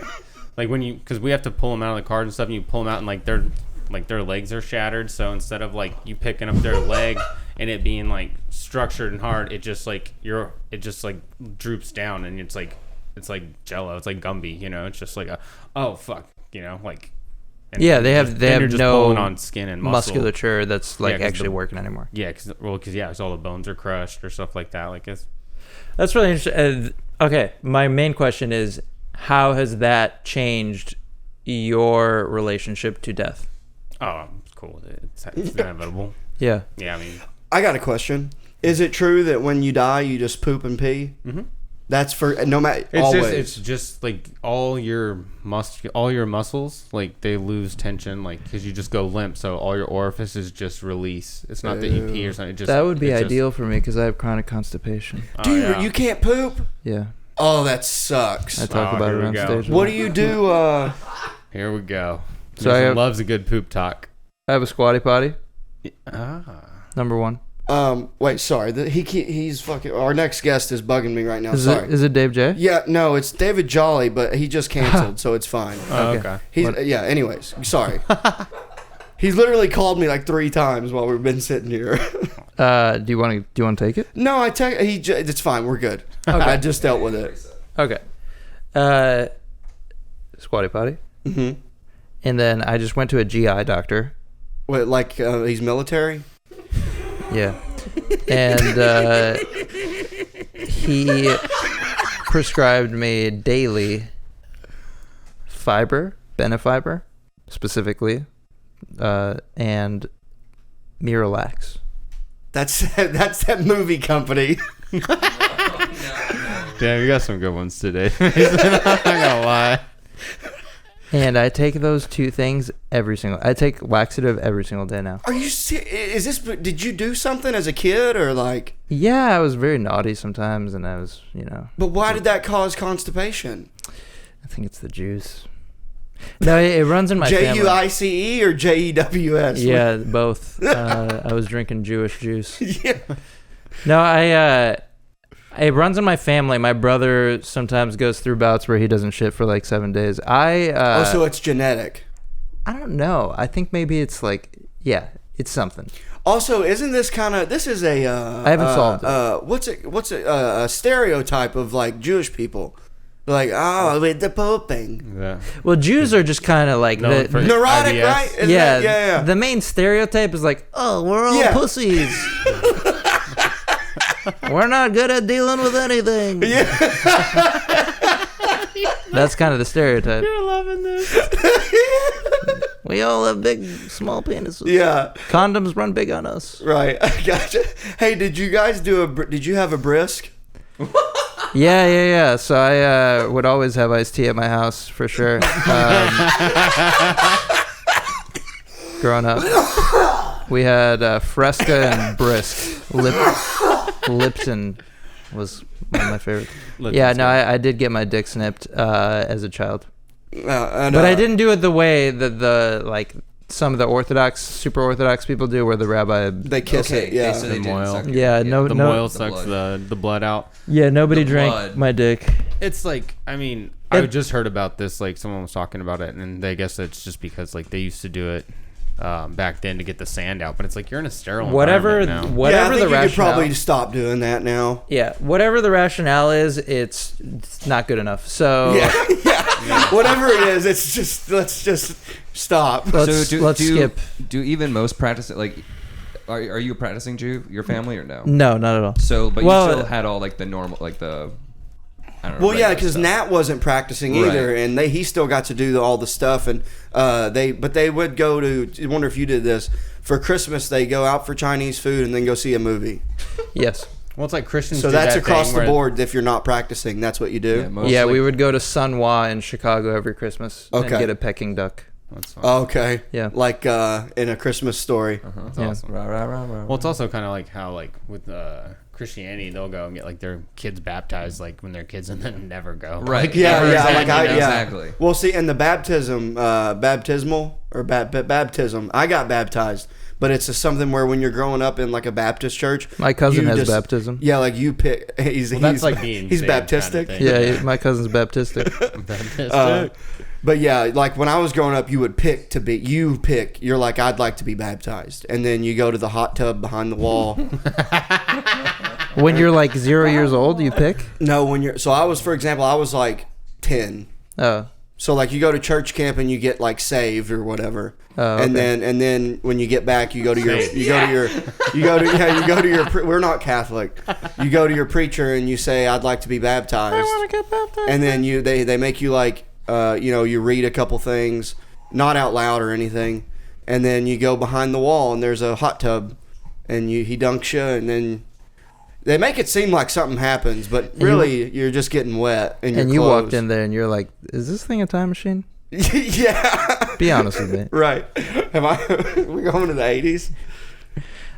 Speaker 4: like when because we have to pull them out of the cars and stuff, and you pull them out and their legs are shattered. So instead of like you picking up their leg and it being like structured and hard, it just like droops down and it's like it's like Jello. It's like Gumby. It's just like oh fuck. Like. And
Speaker 5: Yeah, they have
Speaker 4: you're just
Speaker 5: no
Speaker 4: pulling on skin and muscle.
Speaker 5: musculature that's like
Speaker 4: 'cause
Speaker 5: actually working anymore.
Speaker 4: Yeah, because all the bones are crushed or stuff like that. Like
Speaker 5: That's really interesting. Okay, my main question is, how has that changed your relationship to death?
Speaker 4: oh, I'm cool with it. It's inevitable.
Speaker 5: Yeah.
Speaker 4: Yeah, I mean,
Speaker 3: I got a question. Is it true that when you die, you just poop and pee?
Speaker 4: Mhm.
Speaker 3: That's for no matter.
Speaker 4: it's
Speaker 3: Always.
Speaker 4: just like all your muscles, like they lose tension, like because you just go limp, so all your orifices just release. It's not that you pee or something.
Speaker 5: That would be
Speaker 4: it's
Speaker 5: ideal for me because I have chronic constipation.
Speaker 3: Dude, you can't poop?
Speaker 5: Yeah.
Speaker 3: Oh, that sucks.
Speaker 5: I talk
Speaker 4: Oh,
Speaker 5: about it
Speaker 4: here we
Speaker 5: on
Speaker 4: go.
Speaker 5: stage.
Speaker 3: What do you do?
Speaker 4: Here we go.
Speaker 5: So
Speaker 4: Nathan loves a good poop talk.
Speaker 5: I have a squatty potty,
Speaker 4: Ah.
Speaker 5: number one.
Speaker 3: Wait, sorry. He's fucking. Our next guest is bugging me right now. Sorry.
Speaker 5: Is it Dave J?
Speaker 3: Yeah, no, it's David Jolly, but he just canceled, so it's fine.
Speaker 4: Oh,
Speaker 5: Okay.
Speaker 4: okay.
Speaker 3: He's yeah. Anyways, sorry. He's literally called me like 3 times while we've been sitting here.
Speaker 5: Do you want to take it?
Speaker 3: No, it's fine. We're good. I just dealt with it.
Speaker 5: Okay. Squatty potty.
Speaker 3: Mm-hmm.
Speaker 5: And then I just went to a GI doctor.
Speaker 3: What, like he's military?
Speaker 5: Yeah. And he prescribed me daily Benefiber specifically, and Miralax.
Speaker 3: That's that movie company.
Speaker 4: Damn, you got some good ones today. I'm not gonna lie.
Speaker 5: And I take those 2 things I take laxative every single day now.
Speaker 3: Are you? Is this? Did you do something as a kid or like?
Speaker 5: Yeah, I was very naughty sometimes, and I was,
Speaker 3: But why did that cause constipation?
Speaker 5: I think it's the juice. No, it runs in my family.
Speaker 3: JUICE or JEWS?
Speaker 5: Yeah, both. I was drinking Jewish juice.
Speaker 3: Yeah.
Speaker 5: No, it runs in my family. My brother sometimes goes through bouts where he doesn't shit for like 7 days.
Speaker 3: So it's genetic.
Speaker 5: I don't know. I think maybe it's like, yeah, it's something.
Speaker 3: Also, isn't this kind of this is a
Speaker 5: I haven't solved it.
Speaker 3: What's a stereotype of like Jewish people? Like, oh, with the pooping.
Speaker 4: Yeah.
Speaker 5: Well, Jews are just kind of like
Speaker 4: Known for
Speaker 3: Neurotic,
Speaker 4: IBS.
Speaker 3: right? Isn't
Speaker 5: yeah,
Speaker 3: that- yeah.
Speaker 5: The main stereotype is like, oh, we're all
Speaker 3: Yeah.
Speaker 5: pussies. We're not good at dealing with anything.
Speaker 3: Yeah.
Speaker 5: That's kind of the stereotype.
Speaker 4: You're loving this.
Speaker 5: We all have big, small penises.
Speaker 3: Yeah.
Speaker 5: Condoms run big on us.
Speaker 3: Right. I gotcha. Hey, did you guys did you have a brisk?
Speaker 5: Yeah. So I would always have iced tea at my house for sure. Growing up, we had Fresca and Brisk. Lipton was one of my favorites. Yeah, no, I did get my dick snipped as a child, but I didn't do it the way that the like some of the super orthodox people do, where the rabbi.
Speaker 3: They kiss it. Yeah.
Speaker 6: so they
Speaker 4: The
Speaker 6: didn't
Speaker 4: moil.
Speaker 6: suck your-
Speaker 5: Yeah, no,
Speaker 4: The
Speaker 5: no.
Speaker 4: moil
Speaker 6: The
Speaker 4: sucks
Speaker 6: blood.
Speaker 4: the blood out.
Speaker 5: Yeah, nobody
Speaker 6: The
Speaker 5: drank
Speaker 6: blood.
Speaker 5: my dick.
Speaker 4: It's like, I mean, I just heard about this. Like someone was talking about it, and I guess it's just because like they used to do it back then to get the sand out. But it's like you're in a sterile
Speaker 5: Whatever
Speaker 4: environment now.
Speaker 5: whatever
Speaker 3: yeah, I think
Speaker 5: the
Speaker 3: you could
Speaker 5: rationale.
Speaker 3: probably stop doing that now.
Speaker 5: Yeah, whatever the rationale is, it's not good enough. So
Speaker 3: Yeah. Whatever it is, it's just let's just stop.
Speaker 5: let's skip.
Speaker 6: Do even most practice like? Are you a practicing Jew? Your family or no?
Speaker 5: No, not at all.
Speaker 6: So, but
Speaker 5: Well,
Speaker 6: you still had all like the normal, like the. I don't know,
Speaker 3: Well, yeah,
Speaker 6: regular
Speaker 3: because
Speaker 6: stuff.
Speaker 3: Nat wasn't practicing either,
Speaker 6: Right.
Speaker 3: and he still got to do all the stuff, and they would go to. I wonder if you did this for Christmas. They go out for Chinese food and then go see a movie.
Speaker 5: Yes.
Speaker 4: Well, it's like Christians.
Speaker 3: So
Speaker 4: do
Speaker 3: that's
Speaker 4: that
Speaker 3: across
Speaker 4: thing
Speaker 3: the
Speaker 4: where-
Speaker 3: board. If you're not practicing, that's what you do.
Speaker 6: Yeah, most,
Speaker 5: Yeah,
Speaker 6: like,
Speaker 5: we would go to Sun Hua in Chicago every Christmas and
Speaker 3: Okay.
Speaker 5: get a Peking duck.
Speaker 4: That's fine.
Speaker 3: Okay.
Speaker 5: Yeah.
Speaker 3: Like in a Christmas story.
Speaker 4: That's
Speaker 5: Yeah.
Speaker 4: awesome. Well, it's also kind of like how like with Christianity, they'll go and get like their kids baptized like when they're kids and then never go.
Speaker 6: Right.
Speaker 4: Like,
Speaker 3: Yeah,
Speaker 6: Yeah,
Speaker 3: yeah, like
Speaker 6: exactly,
Speaker 3: yeah.
Speaker 6: exactly.
Speaker 3: Well, see, in the baptismal or baptism, I got baptized, but it's something where when you're growing up in like a Baptist church,
Speaker 5: My cousin
Speaker 3: you
Speaker 5: has
Speaker 3: just-
Speaker 5: baptism.
Speaker 3: Yeah, like you pick. He's
Speaker 4: that's like being
Speaker 3: he's
Speaker 4: saved
Speaker 3: Baptistic.
Speaker 4: kind of thing.
Speaker 5: Yeah, my cousin's Baptistic.
Speaker 4: Baptistic.
Speaker 3: But yeah, like when I was growing up, you would pick to be. You're like, I'd like to be baptized, and then you go to the hot tub behind the wall.
Speaker 5: When you're like 0 years old, you pick?
Speaker 3: No, when you're so I was, for example, I was like 10.
Speaker 5: Oh.
Speaker 3: So like you go to church camp and you get like saved or whatever.
Speaker 5: Oh, okay.
Speaker 3: And then when you get back, you go to your we're not Catholic. You go to your preacher and you say, "I'd like to be baptized."
Speaker 5: I want to get baptized.
Speaker 3: And then they make you like you read a couple things, not out loud or anything, and then you go behind the wall and there's a hot tub, and he dunks you, and then they make it seem like something happens, but really you're just getting wet in your
Speaker 5: And you
Speaker 3: clothes.
Speaker 5: walked in there and you're like, "Is this thing a time machine?"
Speaker 3: Yeah.
Speaker 5: Be honest with me.
Speaker 3: Right. We're going to the 80s?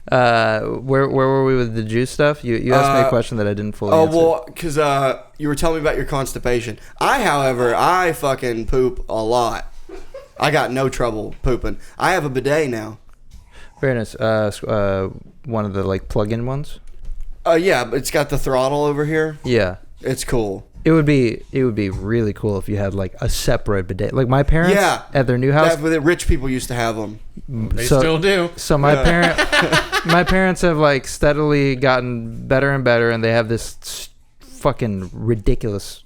Speaker 5: Where were we with the juice stuff? You asked me a question that I didn't fully answer.
Speaker 3: Well, because you were telling me about your constipation. I fucking poop a lot. I got no trouble pooping. I have a bidet now.
Speaker 5: Very nice. One of the like plug-in ones.
Speaker 3: Yeah, but it's got the throttle over here.
Speaker 5: Yeah.
Speaker 3: It's cool.
Speaker 5: It would be really cool if you had like a separate bidet. Like my parents at their new house.
Speaker 3: Rich people used to have them.
Speaker 4: They still do.
Speaker 5: So my my parents have like steadily gotten better and better, and they have this fucking ridiculous.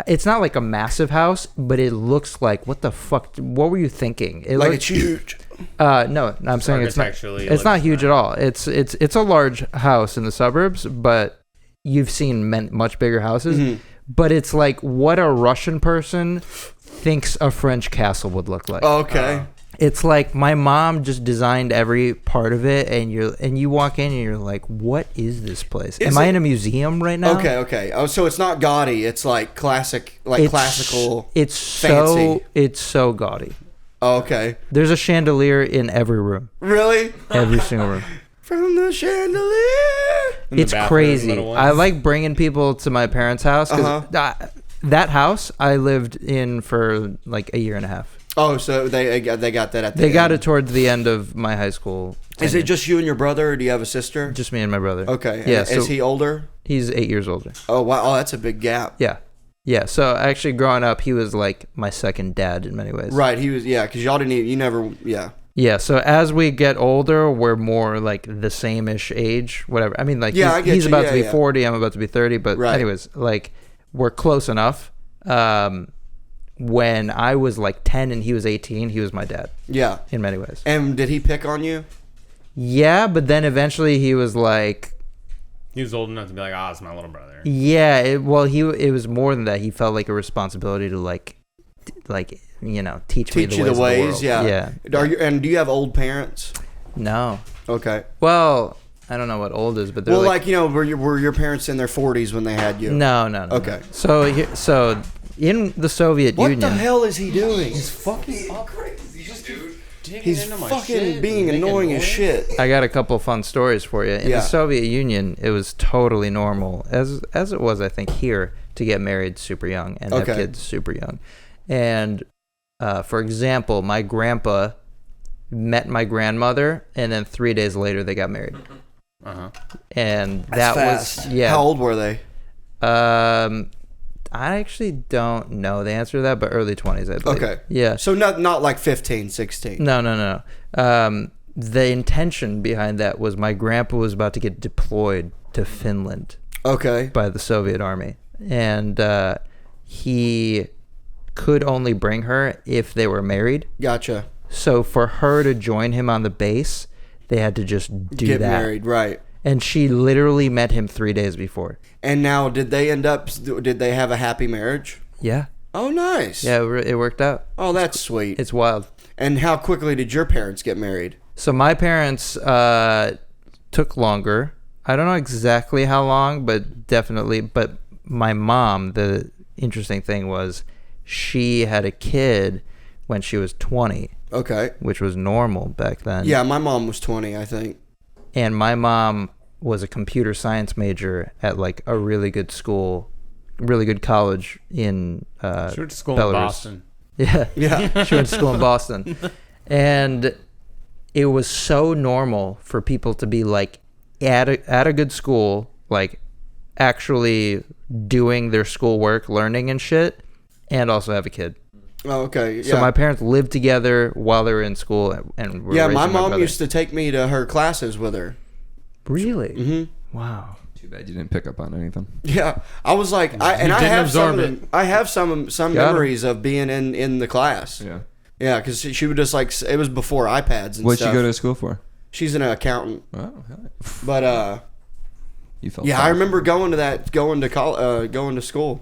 Speaker 5: It's not like a massive house, but it looks like what the fuck? What were you thinking?
Speaker 3: It's huge.
Speaker 5: No, I'm saying it's not. It's not huge at all. It's a large house in the suburbs, but you've seen much bigger houses. Mm-hmm. But it's like what a Russian person thinks a French castle would look like.
Speaker 3: Okay.
Speaker 5: It's like my mom just designed every part of it, and you walk in and you're like, what is this place? Am I in a museum right now?
Speaker 3: Okay. Oh, so it's not gaudy. It's like classic, classical.
Speaker 5: It's
Speaker 3: fancy.
Speaker 5: It's so gaudy.
Speaker 3: Oh, okay.
Speaker 5: There's a chandelier in every room.
Speaker 3: Really?
Speaker 5: Every single room.
Speaker 3: From the chandelier.
Speaker 5: It's crazy. I like bringing people to my parents' house because that house I lived in for like a year and a half.
Speaker 3: Oh, so they got that at the end.
Speaker 5: They got it towards the end of my high school tenure.
Speaker 3: Is it just you and your brother, or do you have a sister?
Speaker 5: Just me and my brother.
Speaker 3: Okay.
Speaker 5: Yeah.
Speaker 3: Is he older?
Speaker 5: He's 8 years older.
Speaker 3: Oh, wow. Oh, that's a big gap.
Speaker 5: Yeah. Yeah. So actually growing up, he was like my second dad in many ways.
Speaker 3: Right. He was, because y'all didn't even, you never,
Speaker 5: Yeah, so as we get older, we're more like the same-ish age, whatever. I mean, like he's about to be 40, I'm about to be 30, but anyways, like we're close enough. When I was like 10 and he was 18, he was my dad. Yeah. In many ways.
Speaker 3: And did he pick on you?
Speaker 5: Yeah, but then eventually he was like...
Speaker 4: He was old enough to be like, it's my little brother.
Speaker 5: Yeah, it was more than that. He felt like a responsibility to like teach me the ways.
Speaker 3: Yeah. And do you have old parents?
Speaker 5: No.
Speaker 3: Okay.
Speaker 5: Well, I don't know what old is, but they're
Speaker 3: were your parents in their 40s when they had you?
Speaker 5: No.
Speaker 3: Okay.
Speaker 5: So in the Soviet Union.
Speaker 3: What the hell is he doing? He's fucking crazy, dude. He's fucking being annoying as shit.
Speaker 5: I got a couple fun stories for you. In the Soviet Union, it was totally normal, as it was, I think, here, to get married super young and have kids super young. And for example, my grandpa met my grandmother, and then 3 days later they got married. And
Speaker 3: That's fast. How old were they?
Speaker 5: I actually don't know the answer to that, but early 20s, I believe.
Speaker 3: Okay.
Speaker 5: Yeah.
Speaker 3: So not like 15, 16.
Speaker 5: No. The intention behind that was my grandpa was about to get deployed to Finland.
Speaker 3: Okay.
Speaker 5: By the Soviet army. And he could only bring her if they were married.
Speaker 3: Gotcha.
Speaker 5: So for her to join him on the base, they had to just get
Speaker 3: married, right?
Speaker 5: And she literally met him 3 days before.
Speaker 3: And now, did they have a happy marriage?
Speaker 5: Yeah.
Speaker 3: Oh, nice.
Speaker 5: Yeah, it worked out.
Speaker 3: Oh, that's sweet.
Speaker 5: It's wild.
Speaker 3: And how quickly did your parents get married?
Speaker 5: So my parents took longer. I don't know exactly how long, but definitely. But my mom, the interesting thing was she had a kid when she was 20.
Speaker 3: Okay.
Speaker 5: Which was normal back then.
Speaker 3: Yeah, my mom was 20, I think.
Speaker 5: And my mom was a computer science major at like a really good school, really good college in
Speaker 4: she went to school
Speaker 5: Belarus.
Speaker 4: In Boston.
Speaker 5: Yeah. She went to school in Boston. And it was so normal for people to be like at a good school, like actually doing their schoolwork, learning and shit, and also have a kid.
Speaker 3: Oh, okay. Yeah.
Speaker 5: So my parents lived together while they were in school, and were
Speaker 3: my
Speaker 5: raising
Speaker 3: mom
Speaker 5: brother.
Speaker 3: used to take me to her classes with her.
Speaker 5: Really?
Speaker 3: Mm-hmm.
Speaker 5: Wow.
Speaker 6: Too bad you didn't pick up on anything.
Speaker 3: Yeah, I was like, I
Speaker 4: didn't
Speaker 3: have
Speaker 4: absorb
Speaker 3: some
Speaker 5: Got it.
Speaker 3: memories of being in the class.
Speaker 6: Yeah.
Speaker 3: Yeah, because she would just like it was before iPads and
Speaker 6: What'd
Speaker 3: stuff.
Speaker 6: you go to school for?
Speaker 3: She's an accountant,
Speaker 6: Oh, hell yeah.
Speaker 3: but
Speaker 6: You felt
Speaker 3: yeah, I
Speaker 6: sorry.
Speaker 3: remember going to school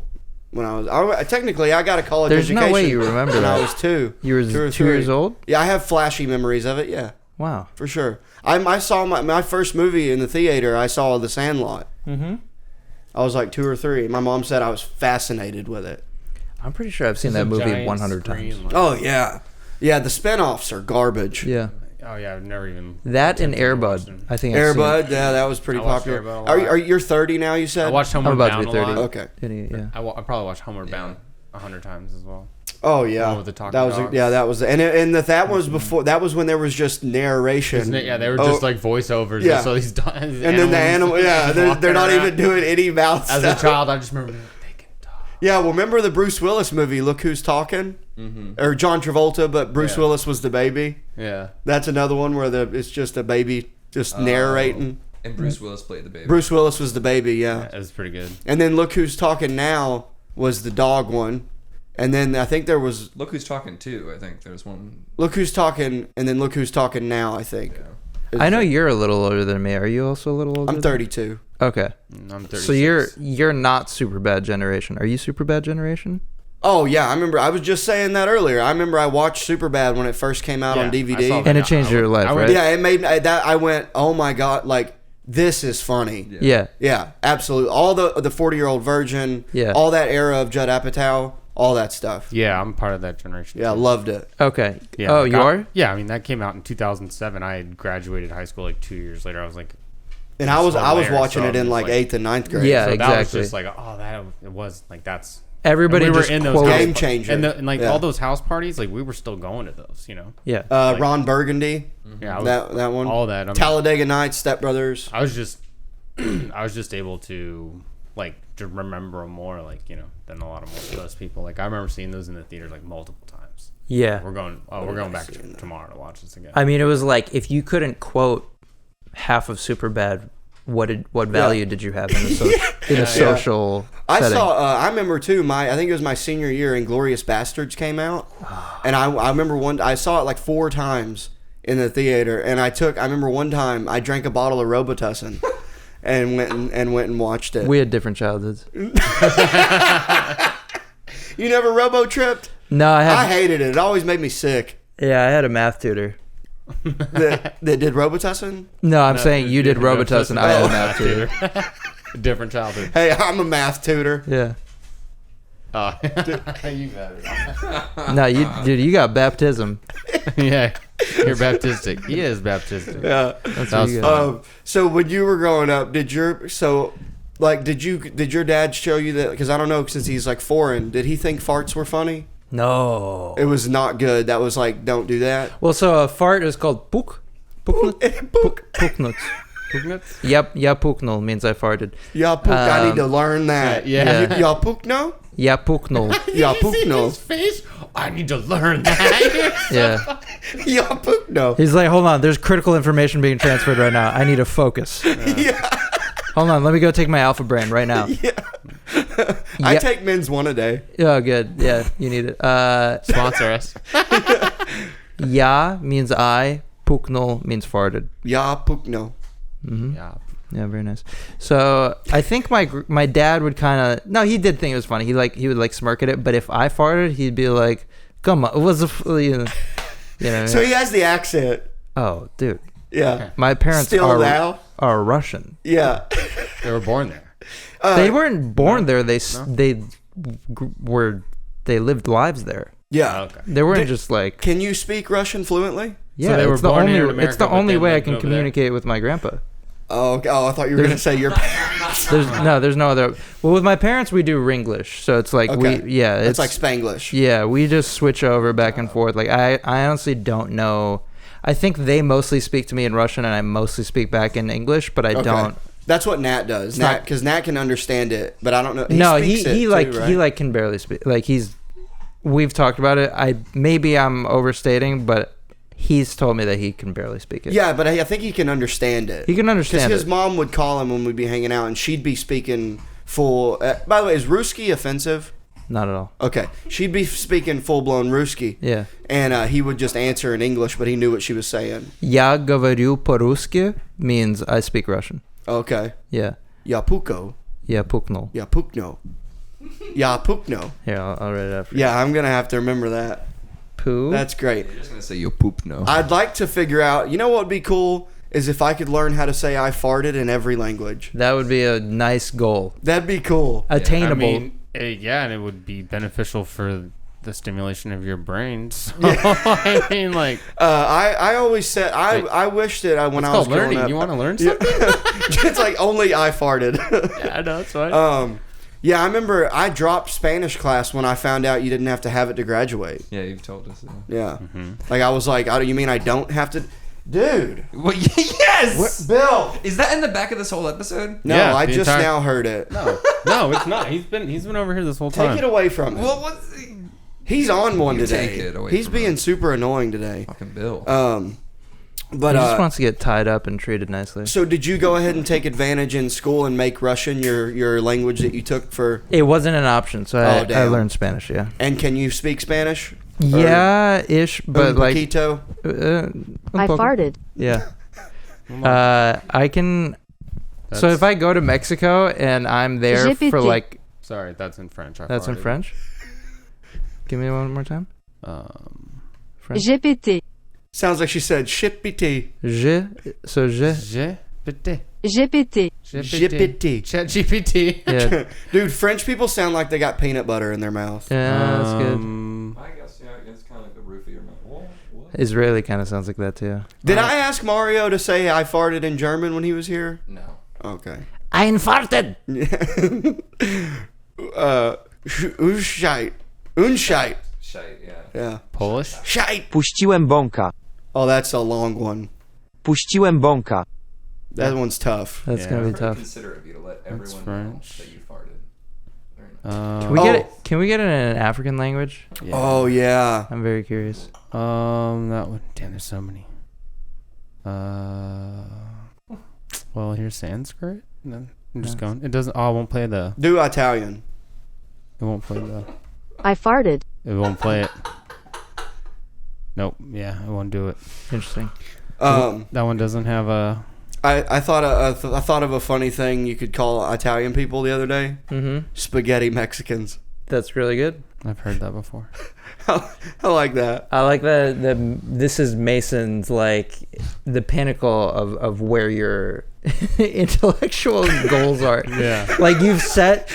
Speaker 3: when technically I got a college
Speaker 5: There's
Speaker 3: education.
Speaker 5: no way you remember
Speaker 3: when I
Speaker 5: that.
Speaker 3: was 2.
Speaker 5: You were
Speaker 3: 2 or
Speaker 5: 2 years
Speaker 3: 3.
Speaker 5: old?
Speaker 3: Yeah, I have flashy memories of it. Yeah,
Speaker 5: Wow.
Speaker 3: for sure. I saw my first movie in the theater. I saw The Sandlot.
Speaker 5: Mm-hmm.
Speaker 3: I was like 2 or 3. My mom said I was fascinated with it.
Speaker 5: I'm pretty sure I've seen
Speaker 4: There's
Speaker 5: that
Speaker 4: a
Speaker 5: movie
Speaker 4: giant
Speaker 5: 100
Speaker 4: screen,
Speaker 5: times.
Speaker 4: like-
Speaker 3: Oh yeah, yeah. The spinoffs are garbage.
Speaker 5: Yeah.
Speaker 4: Oh yeah, I've never even.
Speaker 5: That and
Speaker 4: attempted to watch
Speaker 5: Airbud.
Speaker 4: them.
Speaker 5: I think I've seen.
Speaker 3: Airbud, yeah, that was pretty
Speaker 4: I watched
Speaker 3: popular.
Speaker 4: Airbud a lot.
Speaker 3: Are you're 30 now? You said.
Speaker 4: I watched
Speaker 5: I'm
Speaker 4: Homeward
Speaker 5: about to
Speaker 4: Bound
Speaker 5: be
Speaker 4: a
Speaker 5: 30.
Speaker 4: lot.
Speaker 3: Okay.
Speaker 5: Yeah.
Speaker 4: I probably watched Homeward Bound 100 times as well.
Speaker 3: Oh yeah,
Speaker 4: One with the talking
Speaker 3: that was
Speaker 4: dogs.
Speaker 3: yeah, that was that was before. That was when there was just narration.
Speaker 4: Isn't it? Yeah, they were just like voiceovers.
Speaker 3: Yeah.
Speaker 4: So these
Speaker 3: and then the animal, yeah, they're not even doing any mouth
Speaker 4: As
Speaker 3: stuff.
Speaker 4: a child, I just remember they can talk.
Speaker 3: Yeah, well, remember the Bruce Willis movie? Look Who's Talking, or John Travolta, but Bruce
Speaker 4: Yeah.
Speaker 3: Willis was the baby.
Speaker 4: Yeah.
Speaker 3: That's another one where it's just a baby just narrating.
Speaker 6: And Bruce Willis played the baby.
Speaker 3: Bruce Willis was the baby, yeah.
Speaker 4: It was pretty good.
Speaker 3: And then Look Who's Talking Now was the dog one. And then I think there was
Speaker 6: Look Who's Talking too. I think there's one.
Speaker 3: Look Who's Talking, and then Look Who's Talking Now, I think.
Speaker 6: Yeah.
Speaker 5: I know you're a little older than me. Are you also a little older?
Speaker 3: I'm 32.
Speaker 5: Okay.
Speaker 4: I'm 36.
Speaker 5: So you're not super bad generation. Are you super bad generation?
Speaker 3: Oh, yeah, I remember. I was just saying that earlier. I remember I watched Superbad when it first came out on
Speaker 4: Yeah, I
Speaker 3: DVD.
Speaker 4: saw that.
Speaker 5: And it changed your life, right?
Speaker 3: Yeah, it made that. I went, oh my God, like, this is funny.
Speaker 5: Yeah.
Speaker 3: Yeah, absolutely. All the 40-year-old virgin,
Speaker 5: Yeah.
Speaker 3: all that era of Judd Apatow, all that stuff.
Speaker 4: Yeah, I'm part of that generation.
Speaker 3: Yeah, I
Speaker 4: too.
Speaker 3: loved it.
Speaker 5: Okay.
Speaker 4: Yeah,
Speaker 5: Oh,
Speaker 4: like,
Speaker 5: you are?
Speaker 4: Yeah, I mean that came out in 2007. I had graduated high school like 2 years later. I was like,
Speaker 3: And I was
Speaker 4: hilarious,
Speaker 3: watching
Speaker 4: so
Speaker 3: it in
Speaker 4: I'm
Speaker 3: like
Speaker 4: just like-
Speaker 3: 8th and 9th grade.
Speaker 5: Yeah,
Speaker 4: so that was
Speaker 5: exactly.
Speaker 4: just like, oh, that it was like that's.
Speaker 5: Everybody
Speaker 4: and we were
Speaker 5: just
Speaker 4: in those
Speaker 5: quoted-
Speaker 4: house
Speaker 3: Game changer.
Speaker 4: and like
Speaker 3: Yeah.
Speaker 4: all those house parties, like we were still going to those, you know.
Speaker 5: Yeah.
Speaker 3: Ron Burgundy,
Speaker 4: Yeah, I was,
Speaker 3: that one.
Speaker 4: all that. I mean,
Speaker 3: Talladega Nights, Step Brothers.
Speaker 4: I was just, I was just able to like to remember them more, like you know, than a lot of most people. Like I remember seeing those in the theater like multiple times.
Speaker 5: Yeah.
Speaker 4: We're going back tomorrow to watch this again.
Speaker 5: I mean, it was like if you couldn't quote half of Superbad, what value did you have in a social
Speaker 3: I
Speaker 5: setting?
Speaker 3: I remember too. I think it was my senior year, Inglorious Bastards came out, and I remember I saw it like 4 times in the theater, and I remember one time I drank a bottle of Robitussin, and went and watched it.
Speaker 5: We had different childhoods.
Speaker 3: You never robo-tripped?
Speaker 5: No, I
Speaker 3: I
Speaker 5: had.
Speaker 3: hated it. It always made me sick.
Speaker 5: Yeah, I had a math tutor.
Speaker 3: That did Robitussin?
Speaker 5: No, I'm saying you did Robitussin. I had a
Speaker 3: Oh.
Speaker 5: math tutor.
Speaker 4: Different childhood.
Speaker 3: Hey, I'm a math tutor.
Speaker 5: Yeah.
Speaker 4: You better.
Speaker 5: No, you got baptism.
Speaker 4: Yeah, you're Baptistic. He is Baptistic.
Speaker 3: Yeah.
Speaker 5: That's
Speaker 4: That
Speaker 5: what
Speaker 4: was
Speaker 5: you
Speaker 4: fun.
Speaker 5: got.
Speaker 3: So when you were growing up, did your dad show you that? Because I don't know, since he's like foreign, did he think farts were funny?
Speaker 5: No.
Speaker 3: It was not good. That was like, don't do that.
Speaker 5: Well, so a fart is called puk. Puknut.
Speaker 4: Pugnuts?
Speaker 5: Yep, ja puknul means I farted.
Speaker 3: Ja puk, I need to learn that.
Speaker 4: Yeah.
Speaker 3: Ja puk no?
Speaker 5: Ja puknul.
Speaker 3: Ja puk no.
Speaker 4: face? I need to learn that.
Speaker 5: Yeah.
Speaker 3: Ja puk no.
Speaker 5: He's like, hold on, there's critical information being transferred right now. I need to focus.
Speaker 3: Yeah.
Speaker 5: Hold on, let me go take my alpha brain right now.
Speaker 3: I
Speaker 5: Yeah.
Speaker 3: take men's one a day.
Speaker 5: Oh, good. Yeah, you need it.
Speaker 4: Sponsor us.
Speaker 5: Ja means I. Puknul means farted.
Speaker 3: Ja puk no.
Speaker 4: Yeah.
Speaker 5: Yeah, very nice. So I think my dad would kind of he did think it was funny. He would like smirk at it, but if I farted, he'd be like, "Come on, what's you know."
Speaker 3: So he has the accent.
Speaker 5: Oh, dude,
Speaker 3: Yeah.
Speaker 5: my parents
Speaker 3: Still now?
Speaker 5: are Russian.
Speaker 3: Yeah.
Speaker 4: They were born there.
Speaker 5: They weren't born there. They lived lives there.
Speaker 3: Yeah.
Speaker 4: Okay.
Speaker 5: They weren't just like
Speaker 3: Can you speak Russian fluently?
Speaker 5: yeah.
Speaker 4: they were
Speaker 5: it's the
Speaker 4: born
Speaker 5: only
Speaker 4: here in America,
Speaker 5: it's the
Speaker 4: but
Speaker 5: only
Speaker 4: then
Speaker 5: way I
Speaker 4: lived
Speaker 5: can
Speaker 4: over there.
Speaker 5: communicate with my grandpa.
Speaker 3: Oh, okay. Oh, I thought you were going to say your parents.
Speaker 5: There's no other. Well, with my parents we do Ringlish, so it's like
Speaker 3: Okay.
Speaker 5: it's
Speaker 3: It's like Spanglish.
Speaker 5: Yeah, we just switch over back and forth. Like I honestly don't know. I think they mostly speak to me in Russian, and I mostly speak back in English, but I
Speaker 3: Okay.
Speaker 5: don't.
Speaker 3: That's what Nat does.
Speaker 5: not-
Speaker 3: Because Nat can understand it, but I don't know.
Speaker 5: He
Speaker 3: Speaks
Speaker 5: can barely speak. Like we've talked about it. Maybe I'm overstating, but He's told me that he can barely speak it.
Speaker 3: Yeah, but I think he can understand it.
Speaker 5: He can understand
Speaker 3: Because his
Speaker 5: it.
Speaker 3: mom would call him when we'd be hanging out, and she'd be speaking full. By the way, is Ruski offensive?
Speaker 5: Not at all.
Speaker 3: Okay, she'd be speaking full blown Ruski.
Speaker 5: Yeah.
Speaker 3: And he would just answer in English, but he knew what she was saying.
Speaker 5: Я говорю по-русски means I speak Russian.
Speaker 3: Okay.
Speaker 5: Yeah.
Speaker 3: Я пукал.
Speaker 5: Я пукнул.
Speaker 3: Я пукно. Я пукno.
Speaker 5: Here, I'll write it out for you.
Speaker 3: Yeah, I'm gonna have to remember that.
Speaker 5: Poo.
Speaker 3: That's great.
Speaker 6: You're just gonna say you poop no.
Speaker 3: I'd like to figure out. You know what would be cool is if I could learn how to say I farted in every language.
Speaker 5: That would be a nice goal.
Speaker 3: That'd be cool.
Speaker 5: Attainable.
Speaker 4: I mean, yeah, and it would be beneficial for the stimulation of your brain. So, I mean, like,
Speaker 3: I always said I wish that when
Speaker 4: it's
Speaker 3: I was
Speaker 4: called learning.
Speaker 3: growing up,
Speaker 4: You want to learn something?
Speaker 3: it's like only I farted.
Speaker 4: Yeah, no, that's fine.
Speaker 3: Yeah, I remember I dropped Spanish class when I found out you didn't have to have it to graduate.
Speaker 6: Yeah, you've told us.
Speaker 3: Yeah, like I was like, you mean I don't have to, dude?
Speaker 6: Well, yes.
Speaker 3: Bill?
Speaker 6: Is that in the back of this whole episode?
Speaker 3: No,
Speaker 4: Yeah,
Speaker 3: I
Speaker 4: the
Speaker 3: just
Speaker 4: entire-
Speaker 3: now heard it.
Speaker 4: No, it's not. He's been over here this whole time.
Speaker 3: Take it away from him.
Speaker 6: Well, what's
Speaker 3: He's on one
Speaker 6: You
Speaker 3: today.
Speaker 6: take it away
Speaker 3: He's
Speaker 6: from
Speaker 3: being
Speaker 6: him.
Speaker 3: super annoying today.
Speaker 6: fucking Bill?
Speaker 3: But
Speaker 5: he just wants to get tied up and treated nicely.
Speaker 3: so did you go ahead and take advantage in school and make Russian your language that you took for?
Speaker 5: It wasn't an option, so I
Speaker 3: damn.
Speaker 5: learned Spanish. Yeah.
Speaker 3: And can you speak Spanish?
Speaker 5: Yeah, ish, but like.
Speaker 3: poquito?
Speaker 5: I
Speaker 7: farted.
Speaker 5: Yeah. I can. So
Speaker 4: That's-
Speaker 5: if I go to Mexico and I'm there
Speaker 7: Je
Speaker 5: for
Speaker 7: pété.
Speaker 5: like.
Speaker 4: Sorry, that's in French. I
Speaker 5: That's in
Speaker 4: farted.
Speaker 5: French? Give me one more time. French.
Speaker 7: J'ai pété.
Speaker 3: Sounds like she said shippity.
Speaker 5: Je. So je.
Speaker 4: GPT.
Speaker 7: J'ai pété.
Speaker 3: Shippity.
Speaker 4: Chat GPT.
Speaker 5: Yeah.
Speaker 3: Dude, French people sound like they got peanut butter in their mouth.
Speaker 5: Yeah, that's good.
Speaker 6: I guess it's kind of like the roof of your mouth. What?
Speaker 5: Israeli kind of sounds like that too.
Speaker 3: Did I ask Mario to say I farted in German when he was here?
Speaker 6: No.
Speaker 3: Okay.
Speaker 5: Ein farted.
Speaker 3: Unscheit. Unscheit.
Speaker 6: Shite. Yeah.
Speaker 3: Yeah.
Speaker 4: Polish.
Speaker 3: Shite.
Speaker 8: Puściłem bąka.
Speaker 3: Oh, that's a long one.
Speaker 8: Puściłem bąka.
Speaker 3: That one's tough.
Speaker 5: That's
Speaker 4: Yeah.
Speaker 5: gonna be
Speaker 6: Very
Speaker 5: tough.
Speaker 6: considerate of you to let
Speaker 4: That's
Speaker 6: everyone know
Speaker 4: French.
Speaker 6: that you farted. Very nice.
Speaker 5: Can we
Speaker 3: Oh.
Speaker 5: get it? Can we get it in an African language?
Speaker 4: Yeah.
Speaker 3: Oh, yeah.
Speaker 5: I'm very curious.
Speaker 4: That one. Damn, there's so many. Well, here's Sanskrit. No, I'm just going. It doesn't. Oh, it won't play the.
Speaker 3: Do Italian.
Speaker 4: It won't play the.
Speaker 7: I farted.
Speaker 4: It won't play it. Nope. Yeah, it won't do it.
Speaker 5: Interesting.
Speaker 4: That one doesn't have a.
Speaker 3: I thought I thought of a funny thing you could call Italian people the other day.
Speaker 5: Mm-hmm.
Speaker 3: Spaghetti Mexicans.
Speaker 5: That's really good.
Speaker 4: I've heard that before.
Speaker 3: I like that.
Speaker 5: I like that. This is Mason's like the pinnacle of where your intellectual goals are.
Speaker 4: Yeah.
Speaker 5: Like you've set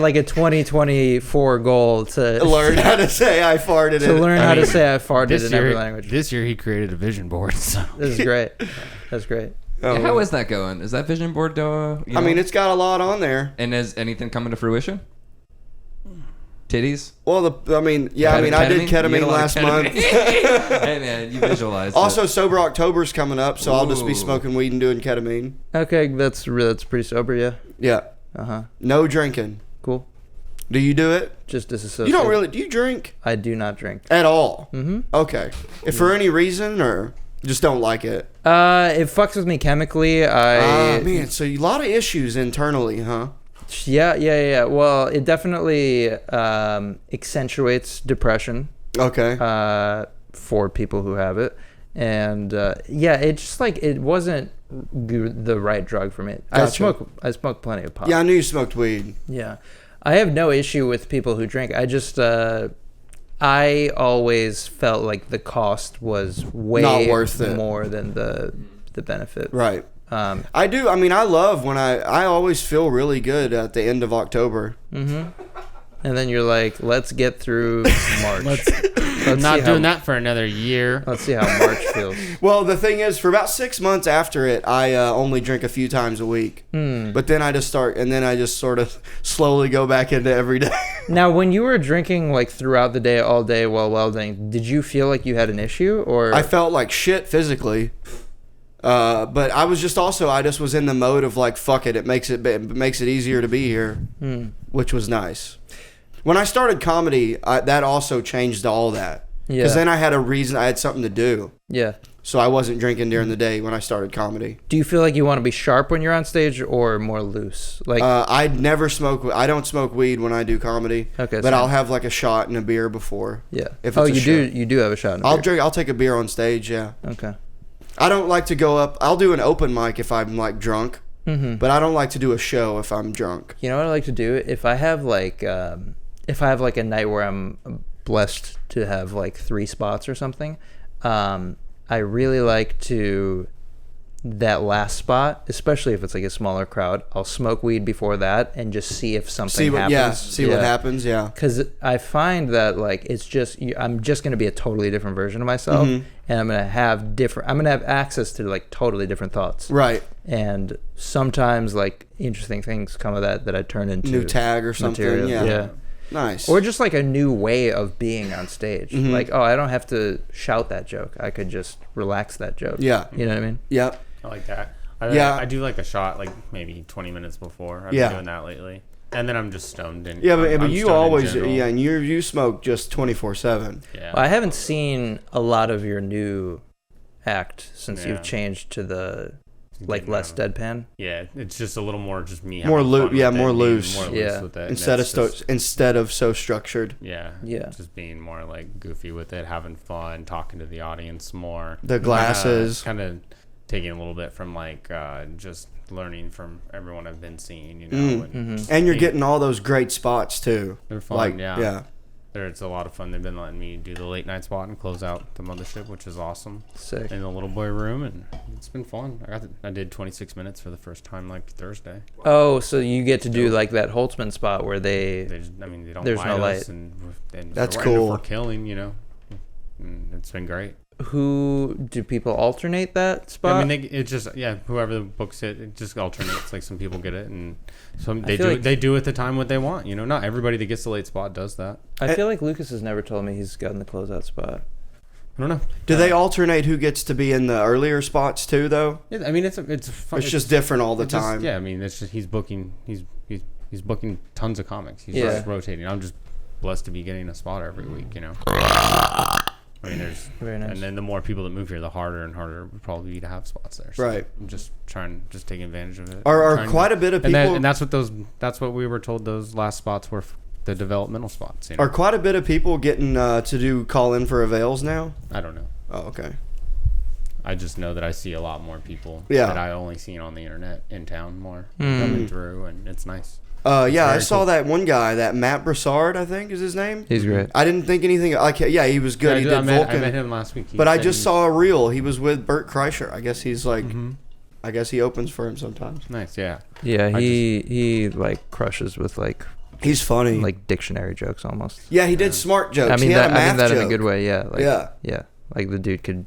Speaker 5: like a 2024 goal to
Speaker 3: Learn how to say I farted.
Speaker 5: to
Speaker 3: in
Speaker 5: learn
Speaker 4: I
Speaker 5: how to
Speaker 4: mean,
Speaker 5: say I farted in every language.
Speaker 4: This year he created a vision board. So.
Speaker 5: This is great. That's great.
Speaker 3: Oh,
Speaker 6: How is that going? Is that vision board?
Speaker 3: I mean, it's got a lot on there.
Speaker 6: And is anything coming to fruition? Titties?
Speaker 3: Well, I did ketamine
Speaker 6: You had a lot of
Speaker 3: last
Speaker 6: ketamine?
Speaker 3: month.
Speaker 6: Hey man, you visualized.
Speaker 3: Also,
Speaker 6: it.
Speaker 3: Sober October's coming up, so I'll just be
Speaker 6: Ooh.
Speaker 3: smoking weed and doing ketamine.
Speaker 5: Okay, that's pretty sober. Yeah.
Speaker 3: Yeah.
Speaker 5: Uh-huh.
Speaker 3: No drinking.
Speaker 5: Cool.
Speaker 3: Do you do it?
Speaker 5: Just disassociate.
Speaker 3: You don't really. Do you drink
Speaker 5: I do not drink.
Speaker 3: at all?
Speaker 5: Mm-hmm.
Speaker 3: Okay. If for any reason or just don't like it.
Speaker 5: It fucks with me chemically.
Speaker 3: Man, so a lot of issues internally, huh?
Speaker 5: Yeah. Well, it definitely accentuates depression
Speaker 3: Okay.
Speaker 5: for people who have it, and it just like it wasn't the right drug for me.
Speaker 3: Gotcha.
Speaker 5: I smoke plenty of pot.
Speaker 3: Yeah, I knew you smoked weed.
Speaker 5: Yeah. I have no issue with people who drink. I just I always felt like the cost was way
Speaker 3: Not worth it.
Speaker 5: more than the benefit.
Speaker 3: Right. I do. I mean, I love when I always feel really good at the end of October.
Speaker 5: Mm-hmm. And then you're like, let's get through March.
Speaker 4: I'm not
Speaker 5: see
Speaker 4: doing
Speaker 5: how-
Speaker 4: that for another year.
Speaker 5: Let's see how March feels.
Speaker 3: Well, the thing is, for about 6 months after it, I only drink a few times a week. But then I just sort of slowly go back into every day.
Speaker 5: Now, when you were drinking like throughout the day, all day while welding, did you feel like you had an issue, or
Speaker 3: I felt like shit physically. But I was just I just was in the mode of like, fuck it. It makes it easier to be here, which was nice. When I started comedy, that also changed all that. Because
Speaker 5: Yeah.
Speaker 3: then I had a reason. I had something to do.
Speaker 5: Yeah.
Speaker 3: So I wasn't drinking during the day when I started comedy.
Speaker 5: Do you feel like you want to be sharp when you're on stage or more loose? Like,
Speaker 3: I'd never smoke. I don't smoke weed when I do comedy.
Speaker 5: Okay,
Speaker 3: but
Speaker 5: same.
Speaker 3: I'll have like a shot and a beer before.
Speaker 5: yeah.
Speaker 3: If
Speaker 5: Oh,
Speaker 3: it's a
Speaker 5: you
Speaker 3: show.
Speaker 5: do. You do have a shot. In a
Speaker 3: I'll
Speaker 5: beer.
Speaker 3: drink. I'll take a beer on stage. Yeah.
Speaker 5: Okay.
Speaker 3: I don't like to go up. I'll do an open mic if I'm like drunk, but I don't like to do a show if I'm drunk.
Speaker 5: You know what I like to do? If I have like a night where I'm blessed to have like 3 spots or something, I really like to, that last spot, especially if it's like a smaller crowd, I'll smoke weed before that and just see if something happens.
Speaker 3: See what happens. Yeah.
Speaker 5: Because I find that like it's just, I'm just going to be a totally different version of myself, and I'm going to have access to like totally different thoughts.
Speaker 3: Right.
Speaker 5: And sometimes like interesting things come of that I turn into
Speaker 3: New tag or something.
Speaker 5: material.
Speaker 3: Yeah. Nice.
Speaker 5: Or just like a new way of being on stage. Like, oh, I don't have to shout that joke. I could just relax that joke.
Speaker 3: Yeah.
Speaker 5: You know what I mean?
Speaker 3: Yep.
Speaker 4: I like that.
Speaker 3: Yeah.
Speaker 4: I do like a shot like maybe 20 minutes before. I've
Speaker 3: Yeah.
Speaker 4: been doing that lately. And then I'm just stoned. And
Speaker 3: Yeah, but
Speaker 4: I'm
Speaker 3: you
Speaker 4: stoned in
Speaker 3: always
Speaker 4: general.
Speaker 3: and you smoke just 24/7.
Speaker 4: Yeah.
Speaker 5: Well, I haven't seen a lot of your new act since
Speaker 4: Yeah.
Speaker 5: you've changed to the like
Speaker 4: Getting
Speaker 5: less
Speaker 4: out of-
Speaker 5: deadpan.
Speaker 4: Yeah, it's just a little more just me.
Speaker 3: More
Speaker 4: having
Speaker 3: loo-
Speaker 4: fun with
Speaker 3: yeah,
Speaker 4: it,
Speaker 3: more
Speaker 4: being
Speaker 3: loose.
Speaker 4: More
Speaker 5: Yeah.
Speaker 4: loose with it.
Speaker 3: Instead of so structured.
Speaker 4: Yeah.
Speaker 5: Yeah.
Speaker 4: Just being more like goofy with it, having fun, talking to the audience more.
Speaker 3: The glasses.
Speaker 4: Kind of taking a little bit from like just learning from everyone I've been seeing, you know.
Speaker 3: And you're
Speaker 4: being-
Speaker 3: getting all those great spots too.
Speaker 4: They're fun,
Speaker 3: Like,
Speaker 4: yeah. It's a lot of fun. They've been letting me do the late night spot and close out the mothership, which is awesome.
Speaker 5: Sick.
Speaker 4: In the little boy room, and it's been fun. I did 26 minutes for the first time like Thursday.
Speaker 5: Oh, so you get to do like that Holtzman spot where they
Speaker 4: They just, I mean, they don't
Speaker 5: There's
Speaker 4: light
Speaker 5: no
Speaker 4: us,
Speaker 5: light.
Speaker 4: and
Speaker 3: That's
Speaker 4: we're
Speaker 3: cool.
Speaker 4: for killing, you know. And it's been great.
Speaker 5: who do people alternate that spot?
Speaker 4: I mean, it just whoever books it just alternates. Like some people get it, and some they
Speaker 5: feel
Speaker 4: do
Speaker 5: like-
Speaker 4: they do at the time what they want. You know, not everybody that gets the late spot does that.
Speaker 5: I feel like Lucas has never told me he's gotten the closeout spot.
Speaker 4: I don't know.
Speaker 3: Do they alternate who gets to be in the earlier spots too, though?
Speaker 4: Yeah, I mean, it's fun.
Speaker 3: It's just different all the
Speaker 4: It just-
Speaker 3: time.
Speaker 4: yeah, I mean, it's just he's booking tons of comics. He's
Speaker 5: Yeah.
Speaker 4: just rotating. I'm just blessed to be getting a spot every week. You know. I mean, there's
Speaker 5: Very nice.
Speaker 4: and then the more people that move here, the harder and harder it would probably be to have spots there. So
Speaker 3: Right.
Speaker 4: I'm just taking advantage of it.
Speaker 3: Are
Speaker 4: Trying
Speaker 3: quite
Speaker 4: to-
Speaker 3: a bit of
Speaker 4: and
Speaker 3: people
Speaker 4: that's what we were told those last spots were the developmental spots. You know?
Speaker 3: are quite a bit of people getting to do call in for avails now?
Speaker 4: I don't know.
Speaker 3: Oh, okay.
Speaker 4: I just know that I see a lot more people
Speaker 3: Yeah.
Speaker 4: that I only seen on the internet in town more
Speaker 5: Hmm.
Speaker 4: coming through, and it's nice.
Speaker 3: Yeah, I
Speaker 4: very
Speaker 3: saw
Speaker 4: cool.
Speaker 3: that one guy, that Matt Broussard, I think is his name.
Speaker 5: He's great.
Speaker 3: I didn't think anything. Like, yeah, he was good.
Speaker 4: Yeah,
Speaker 3: he
Speaker 4: I
Speaker 3: did
Speaker 4: met
Speaker 3: Vulcan.
Speaker 4: him last week. He
Speaker 3: But I
Speaker 4: said
Speaker 3: just
Speaker 4: he-
Speaker 3: saw a reel. He was with Bert Kreischer. I guess he's like,
Speaker 4: Mm-hmm.
Speaker 3: I guess he opens for him sometimes.
Speaker 4: Nice, yeah.
Speaker 5: Yeah,
Speaker 4: I
Speaker 5: he like crushes with like
Speaker 3: He's funny.
Speaker 5: dictionary jokes almost.
Speaker 3: yeah, he did smart jokes.
Speaker 5: I mean
Speaker 3: he had
Speaker 5: that
Speaker 3: a math
Speaker 5: I mean that
Speaker 3: joke.
Speaker 5: in a good way. Yeah. Like,
Speaker 3: Yeah.
Speaker 5: Yeah. Like the dude could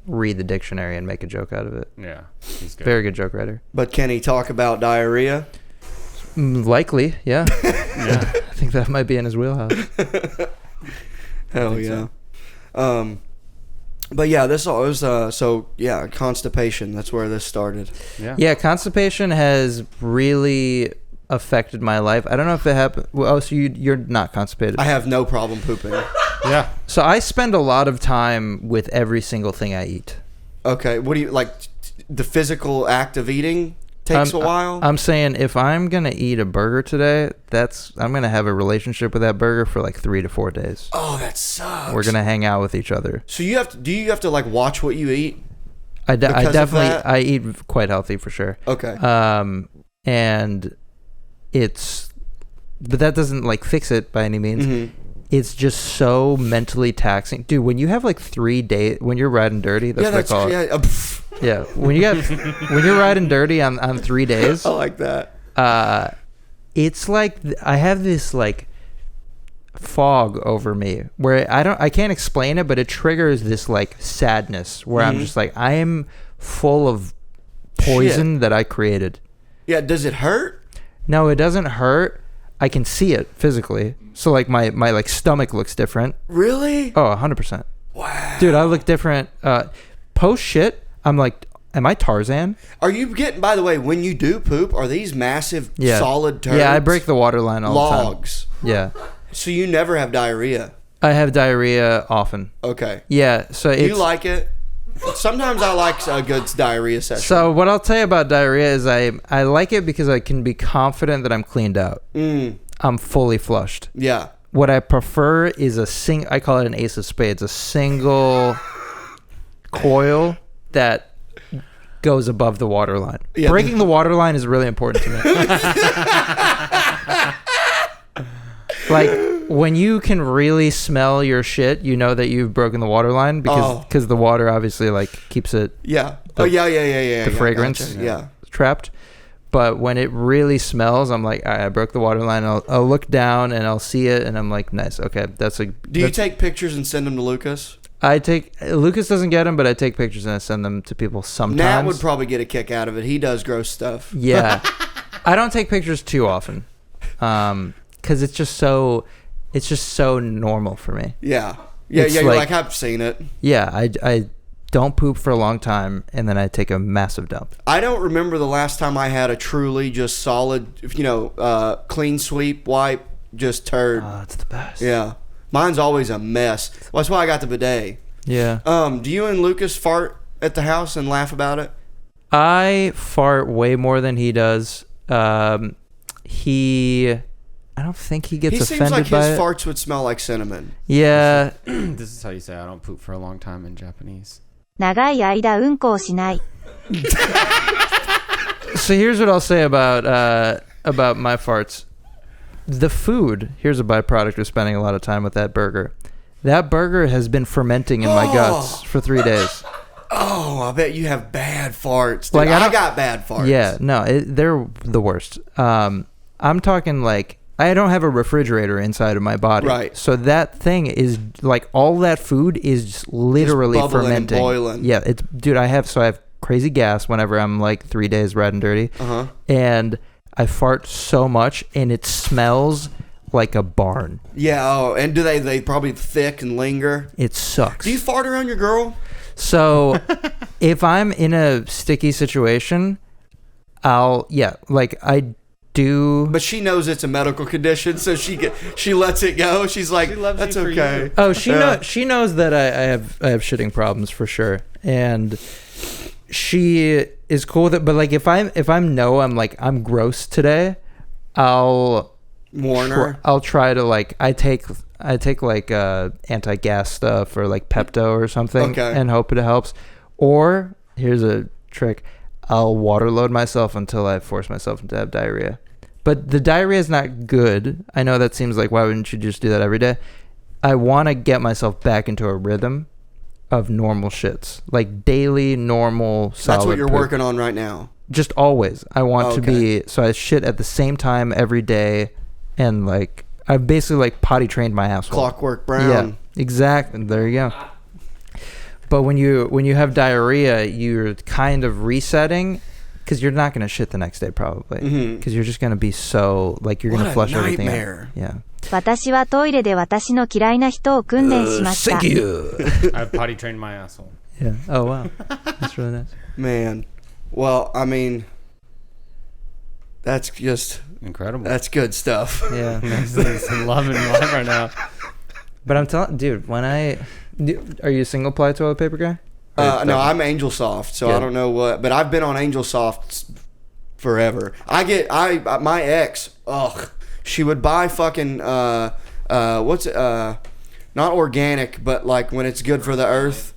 Speaker 5: read the dictionary and make a joke out of it.
Speaker 4: Yeah, he's good.
Speaker 5: Very good joke writer.
Speaker 3: But can he talk about diarrhea?
Speaker 5: Likely, yeah.
Speaker 4: Yeah.
Speaker 5: I think that might be in his wheelhouse.
Speaker 3: Hell yeah. But yeah, this all was constipation. That's where this started.
Speaker 4: Yeah.
Speaker 5: Yeah, constipation has really affected my life. I don't know if it happened. Well, oh, so you're not constipated.
Speaker 3: I have no problem pooping.
Speaker 4: Yeah.
Speaker 5: So I spend a lot of time with every single thing I eat.
Speaker 3: Okay, what do you like? The physical act of eating takes a while.
Speaker 5: I'm saying if I'm gonna eat a burger today, I'm gonna have a relationship with that burger for like 3 to 4 days.
Speaker 3: Oh, that sucks.
Speaker 5: We're gonna hang out with each other.
Speaker 3: So you have to? Do you have to like watch what you eat?
Speaker 5: I
Speaker 3: Because of
Speaker 5: definitely
Speaker 3: that?
Speaker 5: I eat quite healthy for sure.
Speaker 3: Okay.
Speaker 5: And but that doesn't like fix it by any means.
Speaker 3: Mm-hmm.
Speaker 5: It's just so mentally taxing, dude. When you have like 3 days, when you're riding dirty, that's what I call it. Yeah, when you're riding dirty on 3 days,
Speaker 3: I like that.
Speaker 5: it's like I have this like fog over me where I can't explain it, but it triggers this like sadness where I'm just like I am full of poison that I created.
Speaker 3: Yeah. Does it hurt?
Speaker 5: No, it doesn't hurt. I can see it physically. So like my like stomach looks different.
Speaker 3: Really?
Speaker 5: Oh, 100%.
Speaker 3: Wow.
Speaker 5: Dude, I look different. Post shit, I'm like, am I Tarzan?
Speaker 3: Are you getting? By the way, when you do poop, are these massive
Speaker 5: Yeah.
Speaker 3: solid turds?
Speaker 5: Yeah, I break the water line all
Speaker 3: logs.
Speaker 5: the time. Yeah.
Speaker 3: So you never have diarrhea.
Speaker 5: I have diarrhea often.
Speaker 3: Okay.
Speaker 5: Yeah, so
Speaker 3: Do
Speaker 5: it's...
Speaker 3: you like it? Sometimes I like a good diarrhea session.
Speaker 5: So what I'll tell you about diarrhea is I like it because I can be confident that I'm cleaned out. I'm fully flushed.
Speaker 3: Yeah.
Speaker 5: What I prefer is I call it an ace of spades, a single coil that goes above the water line.
Speaker 3: Yeah.
Speaker 5: Breaking the water line is really important to me. Like, when you can really smell your shit, you know that you've broken the water line because the water obviously like keeps it
Speaker 3: Yeah.
Speaker 5: The-
Speaker 3: yeah.
Speaker 5: the fragrance.
Speaker 3: Gotcha. Yeah.
Speaker 5: trapped. But when it really smells, I'm like, all right, I broke the water line. I'll look down and I'll see it, and I'm like, nice, okay,
Speaker 3: Do you take pictures and send them to Lucas?
Speaker 5: Lucas doesn't get them, but I take pictures and I send them to people sometimes.
Speaker 3: Nat would probably get a kick out of it. He does gross stuff.
Speaker 5: Yeah. I don't take pictures too often, because it's just so normal for me.
Speaker 3: Yeah.
Speaker 5: It's
Speaker 3: You're like, I've seen it.
Speaker 5: Yeah, I don't poop for a long time, and then I take a massive dump.
Speaker 3: I don't remember the last time I had a truly just solid, clean sweep wipe, just turd.
Speaker 5: Oh, it's the best.
Speaker 3: Yeah. Mine's always a mess. Well, that's why I got the bidet.
Speaker 5: Yeah.
Speaker 3: Do you and Lucas fart at the house and laugh about it?
Speaker 5: I fart way more than he does. I don't think he gets
Speaker 3: He seems
Speaker 5: offended
Speaker 3: like
Speaker 5: by
Speaker 3: his
Speaker 5: it.
Speaker 3: farts would smell like cinnamon.
Speaker 5: Yeah.
Speaker 4: This is how you say I don't poop for a long time in Japanese.
Speaker 7: 長い間うんこをしない。
Speaker 5: So here's what I'll say about my farts. The food, here's a byproduct of spending a lot of time with that burger. That burger has been fermenting in my guts for 3 days.
Speaker 3: Oh, I bet you have bad farts. Dude.
Speaker 5: Like,
Speaker 3: I got bad farts.
Speaker 5: Yeah, no, they're the worst. I'm talking like I don't have a refrigerator inside of my body.
Speaker 3: Right.
Speaker 5: So that thing is like all that food is just literally
Speaker 3: Just bubbling and
Speaker 5: fermenting.
Speaker 3: boiling.
Speaker 5: Yeah, I have crazy gas whenever I'm like 3 days red and dirty.
Speaker 3: Uh-huh.
Speaker 5: And I fart so much and it smells like a barn.
Speaker 3: Yeah, and do they probably thick and linger?
Speaker 5: It sucks.
Speaker 3: Do you fart around your girl?
Speaker 5: So if I'm in a sticky situation, I do.
Speaker 3: But she knows it's a medical condition, so she lets it go. She's like,
Speaker 4: loves
Speaker 3: that's
Speaker 4: you for
Speaker 3: okay.
Speaker 4: you.
Speaker 5: Oh, she knows that I have shitting problems for sure, and she is cool with it. But like if I'm gross today, I'll
Speaker 3: Warn her.
Speaker 5: I'll try to like I take like anti-gas stuff or like Pepto or something,
Speaker 3: Okay.
Speaker 5: and hope it helps. Or here's a trick: I'll waterload myself until I force myself to have diarrhea. But the diarrhea is not good. I know that seems like, why wouldn't you just do that every day? I want to get myself back into a rhythm of normal shits, like daily normal solid
Speaker 3: That's what you're
Speaker 5: poop.
Speaker 3: working on right now.
Speaker 5: Just always. I want to
Speaker 3: Okay.
Speaker 5: be, so I shit at the same time every day, and like I've basically like potty trained my asshole.
Speaker 3: Clockwork Brown.
Speaker 5: Yeah, exactly. There you go. But when you have diarrhea, you're kind of resetting, because you're not going to shit the next day probably, because you're just going to be so like you're going to
Speaker 3: What a
Speaker 5: flush everything
Speaker 3: nightmare.
Speaker 5: out. Yeah.
Speaker 7: 私はトイレで私の嫌いな人を訓練しました。
Speaker 5: Thank you.
Speaker 4: I've potty trained my asshole.
Speaker 5: Yeah. Oh wow, that's really nice.
Speaker 3: Man. Well, I mean, that's
Speaker 4: Incredible.
Speaker 3: good stuff.
Speaker 5: Yeah.
Speaker 4: I'm loving life right now.
Speaker 5: But I'm telling, dude, are you a single ply toilet paper guy?
Speaker 3: No, I'm Angel Soft, so I
Speaker 5: Yeah.
Speaker 3: don't know what, but I've been on Angel Soft forever. My ex, she would buy fucking not organic, but like when it's good for the earth,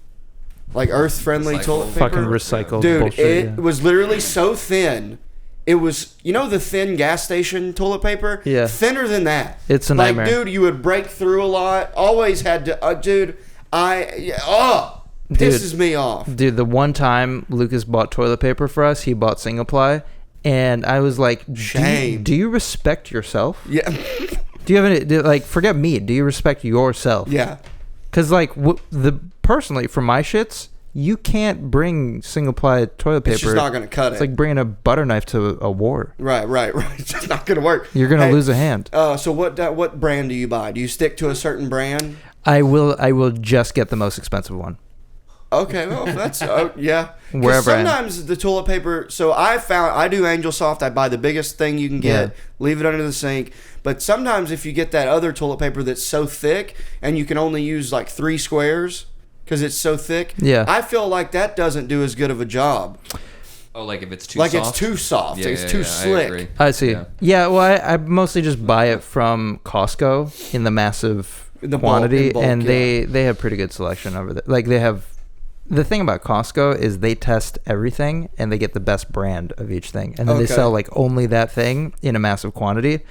Speaker 3: like earth friendly
Speaker 6: Recycled.
Speaker 3: toilet paper.
Speaker 5: Fucking recycled
Speaker 3: Dude,
Speaker 5: bullshit.
Speaker 3: it
Speaker 5: yeah.
Speaker 3: was literally so thin. It was, the thin gas station toilet paper?
Speaker 5: Yeah.
Speaker 3: Thinner than that.
Speaker 5: It's a nightmare.
Speaker 3: Like, dude, you would break through a lot. Always had to, pisses me off.
Speaker 5: Dude, the one time Lucas bought toilet paper for us, he bought single ply, and I was like,
Speaker 3: Shame.
Speaker 5: Do you respect yourself?
Speaker 3: Yeah.
Speaker 5: Do you have any, like, forget me, do you respect yourself?
Speaker 3: Yeah.
Speaker 5: Because, like, personally, for my shits, you can't bring single ply toilet paper.
Speaker 3: It's just not going to cut
Speaker 5: It's
Speaker 3: it.
Speaker 5: like bringing a butter knife to a war.
Speaker 3: Right. It's just not going to work.
Speaker 5: You're going to lose a hand.
Speaker 3: So what brand do you buy? Do you stick to a certain brand?
Speaker 5: I will just get the most expensive one.
Speaker 3: Okay, well that's yeah. 'Cause
Speaker 5: Wherever I am.
Speaker 3: sometimes the toilet paper. So I do Angel Soft. I buy the biggest thing you can get,
Speaker 5: Yeah.
Speaker 3: leave it under the sink. But sometimes if you get that other toilet paper that's so thick and you can only use like 3 squares because it's so thick,
Speaker 5: Yeah.
Speaker 3: I feel like that doesn't do as good of a job.
Speaker 6: Oh, like if it's too
Speaker 3: Like
Speaker 6: soft?
Speaker 3: it's too soft.
Speaker 6: Yeah,
Speaker 3: It's
Speaker 6: yeah,
Speaker 3: too
Speaker 6: yeah,
Speaker 3: slick.
Speaker 6: I agree.
Speaker 5: I see.
Speaker 6: Yeah.
Speaker 5: Yeah, well, I mostly just buy it from Costco in the massive
Speaker 3: The bulk-
Speaker 5: quantity,
Speaker 3: in bulk,
Speaker 5: and
Speaker 3: yeah.
Speaker 5: they have pretty good selection over there. Like they have. The thing about Costco is they test everything and they get the best brand of each thing, and then they
Speaker 3: Okay.
Speaker 5: sell like only that thing in a massive quantity.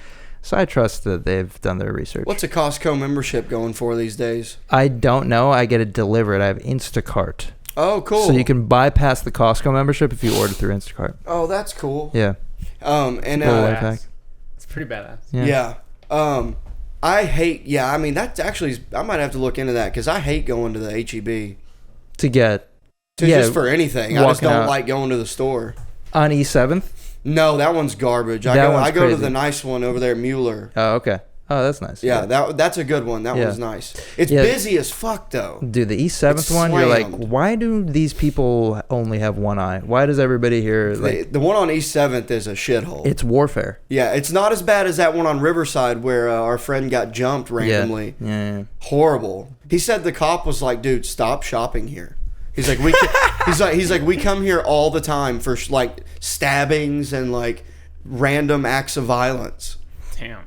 Speaker 5: So I trust that they've done their research.
Speaker 3: What's a Costco membership going for these days?
Speaker 5: I don't know. I get it delivered. I have Instacart.
Speaker 3: Oh, cool.
Speaker 5: So you can bypass the Costco membership if you order through Instacart.
Speaker 3: Oh, that's cool.
Speaker 5: Yeah.
Speaker 3: And
Speaker 5: Little life
Speaker 4: Badass.
Speaker 5: hack.
Speaker 4: It's pretty badass.
Speaker 5: Yeah.
Speaker 3: I hate. Yeah, I mean that's actually. I might have to look into that because I hate going to the HEB.
Speaker 5: To get
Speaker 3: Just for anything. I just
Speaker 5: walking
Speaker 3: don't
Speaker 5: out.
Speaker 3: like going to the store.
Speaker 5: on E7th.
Speaker 3: No, that one's garbage. I
Speaker 5: That
Speaker 3: go.
Speaker 5: one's
Speaker 3: I go to
Speaker 5: crazy.
Speaker 3: the nice one over there at Mueller.
Speaker 5: Oh, okay. Oh, that's nice.
Speaker 3: Yeah, that's a good one. That
Speaker 5: Yeah.
Speaker 3: one's nice. It's
Speaker 5: Yeah.
Speaker 3: busy as fuck though.
Speaker 5: Dude, the E7th
Speaker 3: It's
Speaker 5: one, you're like,
Speaker 3: slammed.
Speaker 5: why do these people only have one eye? Why does everybody here like?
Speaker 3: The one on East 7th is a shithole.
Speaker 5: It's warfare.
Speaker 3: Yeah, it's not as bad as that one on Riverside where our friend got jumped randomly.
Speaker 5: Yeah.
Speaker 3: Horrible. He said the cop was like, "Dude, stop shopping here." He's like, he's like, we come here all the time for like stabbings and like random acts of violence.
Speaker 4: Damn.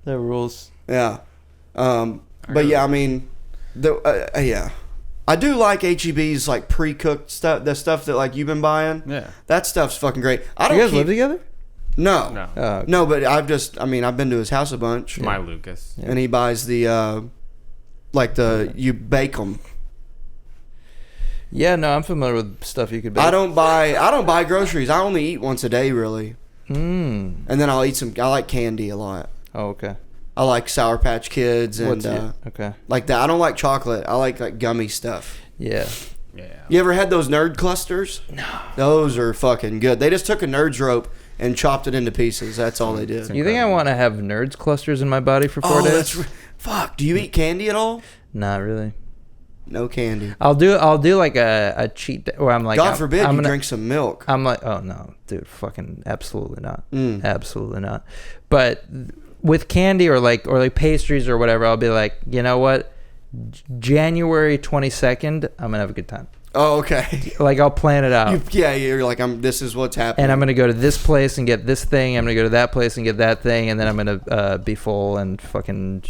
Speaker 5: The rules.
Speaker 3: Yeah. But yeah, I mean, yeah, I do like HEB's like pre-cooked stuff. The stuff that like you've been buying.
Speaker 4: Yeah.
Speaker 3: That stuff's fucking great. I don't
Speaker 5: You guys
Speaker 3: keep,
Speaker 5: live together?
Speaker 3: No.
Speaker 4: No.
Speaker 5: Oh,
Speaker 3: No, but I've been to his house a bunch,
Speaker 4: My Lucas.
Speaker 3: and he buys the you bake them.
Speaker 5: yeah. No, I'm familiar with stuff you could bake.
Speaker 3: I don't buy groceries. I only eat once a day, really,
Speaker 5: Mm.
Speaker 3: and then I'll eat some. I like candy a lot.
Speaker 5: Oh, okay.
Speaker 3: I like Sour Patch Kids and
Speaker 5: What's it? Okay.
Speaker 3: like that. I don't like chocolate. I like gummy stuff.
Speaker 5: Yeah.
Speaker 4: Yeah.
Speaker 3: You ever had those nerd clusters? No. Those are fucking good. They just took a nerd's rope and chopped it into pieces. That's all they did.
Speaker 5: You think I want to have nerds clusters in my body for 4 days?
Speaker 3: Fuck. Do you eat candy at all?
Speaker 5: Not really.
Speaker 3: No candy.
Speaker 5: I'll do like a cheat day where I'm like,
Speaker 3: God forbid
Speaker 5: I'm
Speaker 3: you
Speaker 5: gonna-
Speaker 3: drink some milk.
Speaker 5: I'm like, oh no, dude, fucking absolutely not,
Speaker 3: Mm.
Speaker 5: absolutely not. But with candy or like pastries or whatever, I'll be like, you know what, January 22nd, I'm gonna have a good time.
Speaker 3: Oh, okay.
Speaker 5: Like I'll plan it out.
Speaker 3: You're like, this is what's happening.
Speaker 5: And I'm gonna go to this place and get this thing. I'm gonna go to that place and get that thing, and then I'm gonna be full and fucking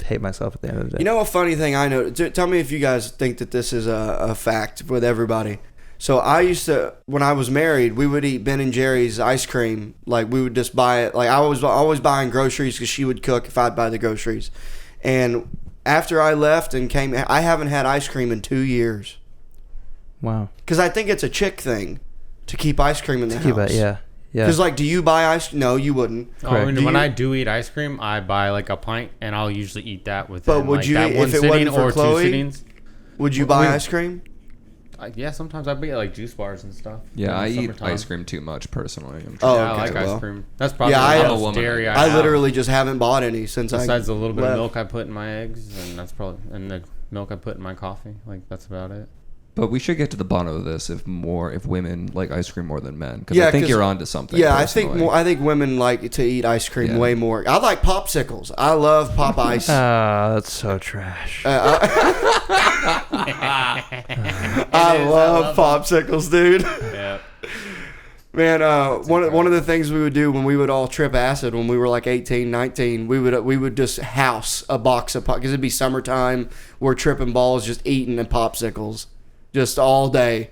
Speaker 5: hate myself at the end of the day.
Speaker 3: You know a funny thing I know? Tell me if you guys think that this is a fact with everybody. So I used to, when I was married, we would eat Ben and Jerry's ice cream. Like we would just buy it. Like I was always buying groceries because she would cook if I'd buy the groceries. And after I left and came, I haven't had ice cream in 2 years.
Speaker 5: Wow.
Speaker 3: Because I think it's a chick thing to keep ice cream in the house.
Speaker 5: Keep it, yeah.
Speaker 3: Because like, do you buy ice? No, you wouldn't.
Speaker 5: Correct.
Speaker 4: When I do eat ice cream, I buy like a pint, and I'll usually eat that within
Speaker 3: But would
Speaker 4: like
Speaker 3: you
Speaker 4: that
Speaker 3: eat-
Speaker 4: one
Speaker 3: if it
Speaker 4: sitting
Speaker 3: wasn't for
Speaker 4: or
Speaker 3: Chloe?
Speaker 4: 2 sittings.
Speaker 3: Would you buy ice cream?
Speaker 4: Yeah, sometimes I get like juice bars and stuff.
Speaker 6: Yeah,
Speaker 4: in
Speaker 6: I
Speaker 4: the
Speaker 6: eat
Speaker 4: summertime.
Speaker 6: ice cream too much personally.
Speaker 3: Oh,
Speaker 4: Yeah, I
Speaker 3: okay,
Speaker 4: like
Speaker 3: well.
Speaker 4: ice cream. That's probably
Speaker 3: Yeah,
Speaker 4: the
Speaker 3: I'm a
Speaker 4: most
Speaker 6: woman.
Speaker 4: dairy
Speaker 3: I
Speaker 4: have.
Speaker 3: literally just haven't bought any since
Speaker 4: Besides the little bit
Speaker 3: left.
Speaker 4: of milk I put in my eggs, and that's probably the milk I put in my coffee. Like that's about it.
Speaker 6: But we should get to the bottom of this if women like ice cream more than men, because
Speaker 3: Yeah,
Speaker 6: I think
Speaker 3: 'cause-
Speaker 6: you're onto something.
Speaker 3: Yeah,
Speaker 6: personally.
Speaker 3: I think women like to eat ice cream
Speaker 6: Yeah.
Speaker 3: way more. I like popsicles. I love pop ice.
Speaker 5: Ah, that's so trash.
Speaker 3: I love popsicles, dude.
Speaker 4: Yeah.
Speaker 3: Man, one of the things we would do when we would all trip acid when we were like 18, 19, we would just house a box of pop because it'd be summertime. We're tripping balls, just eating and popsicles, just all day.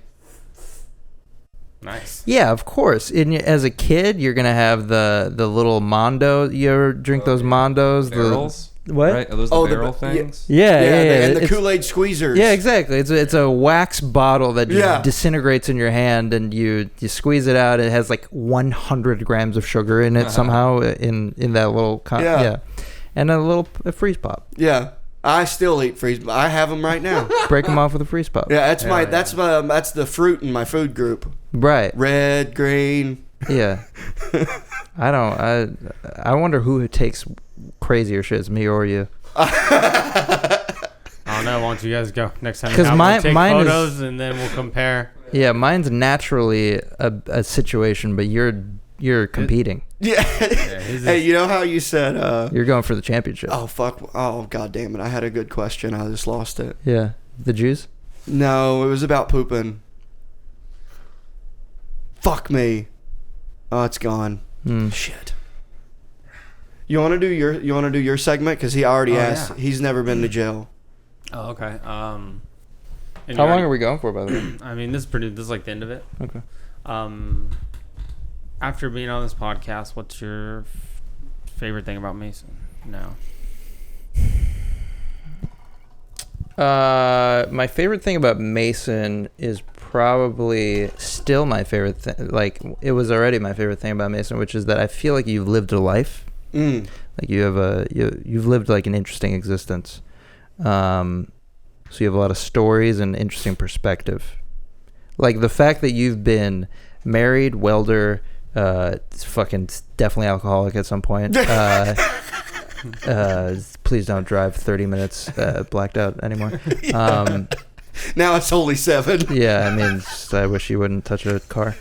Speaker 4: Nice.
Speaker 5: Yeah, of course. As a kid, you're gonna have the little Mondo. You ever drink those Mondos?
Speaker 6: barrels.
Speaker 5: What?
Speaker 6: Right? Are those the
Speaker 3: Oh,
Speaker 6: barrel
Speaker 3: yeah.
Speaker 6: things?
Speaker 5: Yeah, yeah, yeah.
Speaker 3: And the
Speaker 5: It's-
Speaker 3: Kool-Aid squeezers.
Speaker 5: Yeah, exactly. It's a wax bottle that just
Speaker 3: Yeah.
Speaker 5: disintegrates in your hand, and you squeeze it out. It has like 100 grams of sugar in it somehow in that little
Speaker 3: Yeah.
Speaker 5: and a freeze pop.
Speaker 3: Yeah. I still eat freeze. I have them right now.
Speaker 5: Break them off with a freeze pop.
Speaker 3: Yeah, that's the fruit in my food group.
Speaker 5: Right.
Speaker 3: Red, green.
Speaker 5: Yeah. I wonder who takes crazier shits, me or you.
Speaker 4: I don't don't know. Why don't you guys go next time?
Speaker 5: 'Cause
Speaker 4: We'll take
Speaker 5: mine is-
Speaker 4: photos and then we'll compare.
Speaker 5: Yeah, mine's naturally a situation, but you're competing.
Speaker 3: Yeah.
Speaker 4: his
Speaker 3: Hey,
Speaker 4: is-
Speaker 3: you know how you said?
Speaker 5: You're going for the championship.
Speaker 3: Oh fuck! Oh god damn it! I had a good question. I just lost it.
Speaker 5: Yeah, the Jews.
Speaker 3: No, it was about pooping. Fuck me. Oh, it's gone. Shit. You want to do your segment? Because he already asked.
Speaker 4: yeah.
Speaker 3: He's never been to jail.
Speaker 4: Oh, okay. And
Speaker 5: How
Speaker 4: you
Speaker 5: long
Speaker 4: already-
Speaker 5: are we going for, by the way?
Speaker 4: I mean, this is like the end of it.
Speaker 5: Okay.
Speaker 4: After being on this podcast, what's your favorite thing about Mason now?
Speaker 5: My favorite thing about Mason is probably still my favorite thing. Like, it was already my favorite thing about Mason, which is that I feel like you've lived a life. Like you've lived like an interesting existence. So you have a lot of stories and interesting perspective. Like the fact that you've been married, welder, fucking definitely alcoholic at some point. Please don't drive 30 minutes blacked out anymore.
Speaker 3: Now it's only 7.
Speaker 5: Yeah, I mean, I wish you wouldn't touch a car.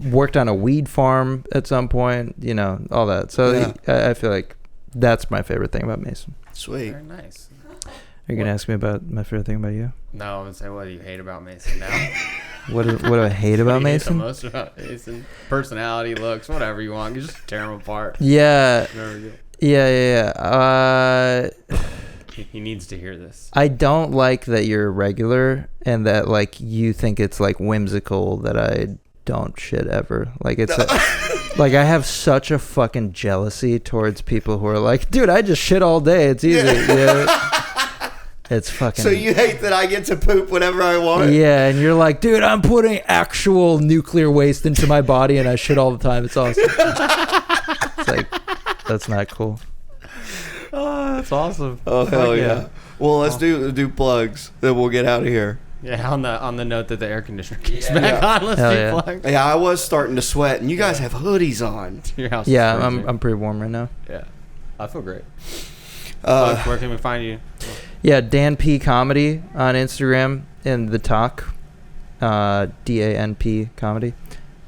Speaker 5: Worked on a weed farm at some point, you know, all that. So
Speaker 3: Yeah.
Speaker 5: I feel like that's my favorite thing about Mason.
Speaker 3: Sweet.
Speaker 4: Very nice.
Speaker 5: Are you going to ask me about my favorite thing about you?
Speaker 4: No, I would say, what do you hate about Mason now?
Speaker 5: What do I hate about
Speaker 4: What do you hate the
Speaker 5: Mason?
Speaker 4: most about Mason? Personality, looks, whatever you want. You just tear him apart.
Speaker 5: Yeah.
Speaker 4: Whatever you-
Speaker 5: Yeah.
Speaker 4: He needs to hear this.
Speaker 5: I don't like that you're regular and that like you think it's like whimsical that I don't shit ever. Like it's like I have such a fucking jealousy towards people who are like, dude, I just shit all day. It's easy. Yeah. It's fucking.
Speaker 3: So you hate that I get to poop whenever I want?
Speaker 5: Yeah, and you're like, dude, I'm putting actual nuclear waste into my body and I shit all the time. It's awesome. It's like, that's not cool.
Speaker 4: Oh, that's awesome.
Speaker 3: Oh hell yeah. Well, let's do plugs. Then we'll get out of here.
Speaker 4: Yeah, on the note that the air conditioner kicks back on, let's
Speaker 5: Hell
Speaker 4: do
Speaker 5: yeah.
Speaker 4: plugs.
Speaker 3: Yeah, I was starting to sweat, and you guys have hoodies on.
Speaker 4: Your house is
Speaker 5: Yeah,
Speaker 4: freezing.
Speaker 5: I'm pretty warm right now.
Speaker 4: Yeah, I feel great. Where can we find you?
Speaker 5: Yeah, Dan P Comedy on Instagram and The Talk, DANP Comedy,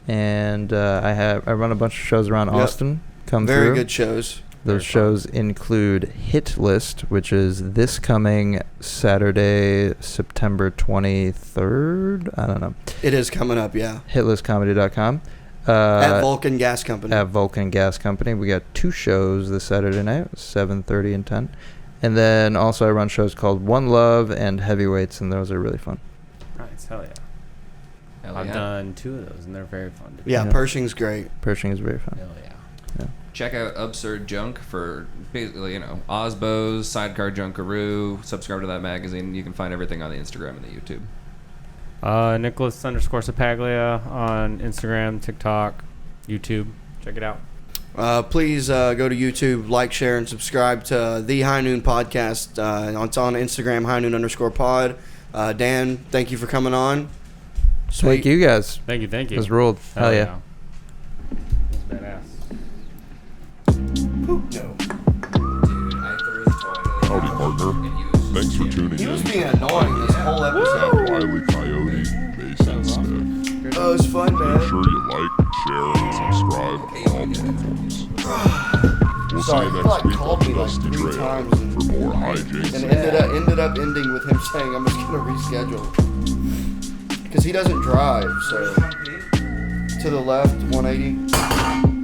Speaker 5: and I run a bunch of shows around Austin. Come
Speaker 3: Very
Speaker 5: through.
Speaker 3: good shows.
Speaker 5: Those shows include Hit List, which is this coming Saturday, September 23rd. I don't know.
Speaker 3: It is coming up, yeah.
Speaker 5: Hitlistcomedy.com.
Speaker 3: At Vulcan Gas Company.
Speaker 5: At Vulcan Gas Company. We got 2 shows this Saturday night, 7:30 and 10. And then also I run shows called One Love and Heavyweights, and those are really fun.
Speaker 4: Nice, hell yeah.
Speaker 6: Hell
Speaker 4: I've
Speaker 6: yeah.
Speaker 4: done 2 of those, and they're very fun to do.
Speaker 3: Yeah,
Speaker 5: Yeah.
Speaker 3: Pershing's great.
Speaker 5: Pershing is very fun.
Speaker 4: Hell yeah.
Speaker 6: Check out Absurd Junk for basically, Osbos, Sidecar Junkaroo. Subscribe to that magazine. You can find everything on the Instagram and the YouTube.
Speaker 4: Nicholas _Ceppaglia on Instagram, TikTok, YouTube. Check it out.
Speaker 3: Please go to YouTube, like, share, and subscribe to the High Noon Podcast. It's on Instagram, highnoon_pod. Dan, thank you for coming on. Sweet.
Speaker 5: Thank you guys.
Speaker 4: Thank you.
Speaker 5: It was ruled. Hell yeah.
Speaker 4: That's badass.
Speaker 3: No.
Speaker 1: Dude, I threw the toilet.
Speaker 2: Howdy, partner. Thanks for tuning
Speaker 3: He was
Speaker 2: in.
Speaker 3: being annoying this whole episode.
Speaker 2: Wile E. Coyote, Mason Smith.
Speaker 3: Oh, it was fun,
Speaker 2: Make
Speaker 3: man.
Speaker 2: sure you like, share, and subscribe on all platforms. We'll
Speaker 3: Sorry,
Speaker 2: see
Speaker 3: he
Speaker 2: you
Speaker 3: like
Speaker 2: next week
Speaker 3: called
Speaker 2: on
Speaker 3: me like
Speaker 2: Dusty
Speaker 3: 3
Speaker 2: Trail
Speaker 3: times and-
Speaker 2: for more hijinks.
Speaker 3: And it ended up ending with him saying, I'm just going to reschedule. Because he doesn't drive, so. To the left, 180.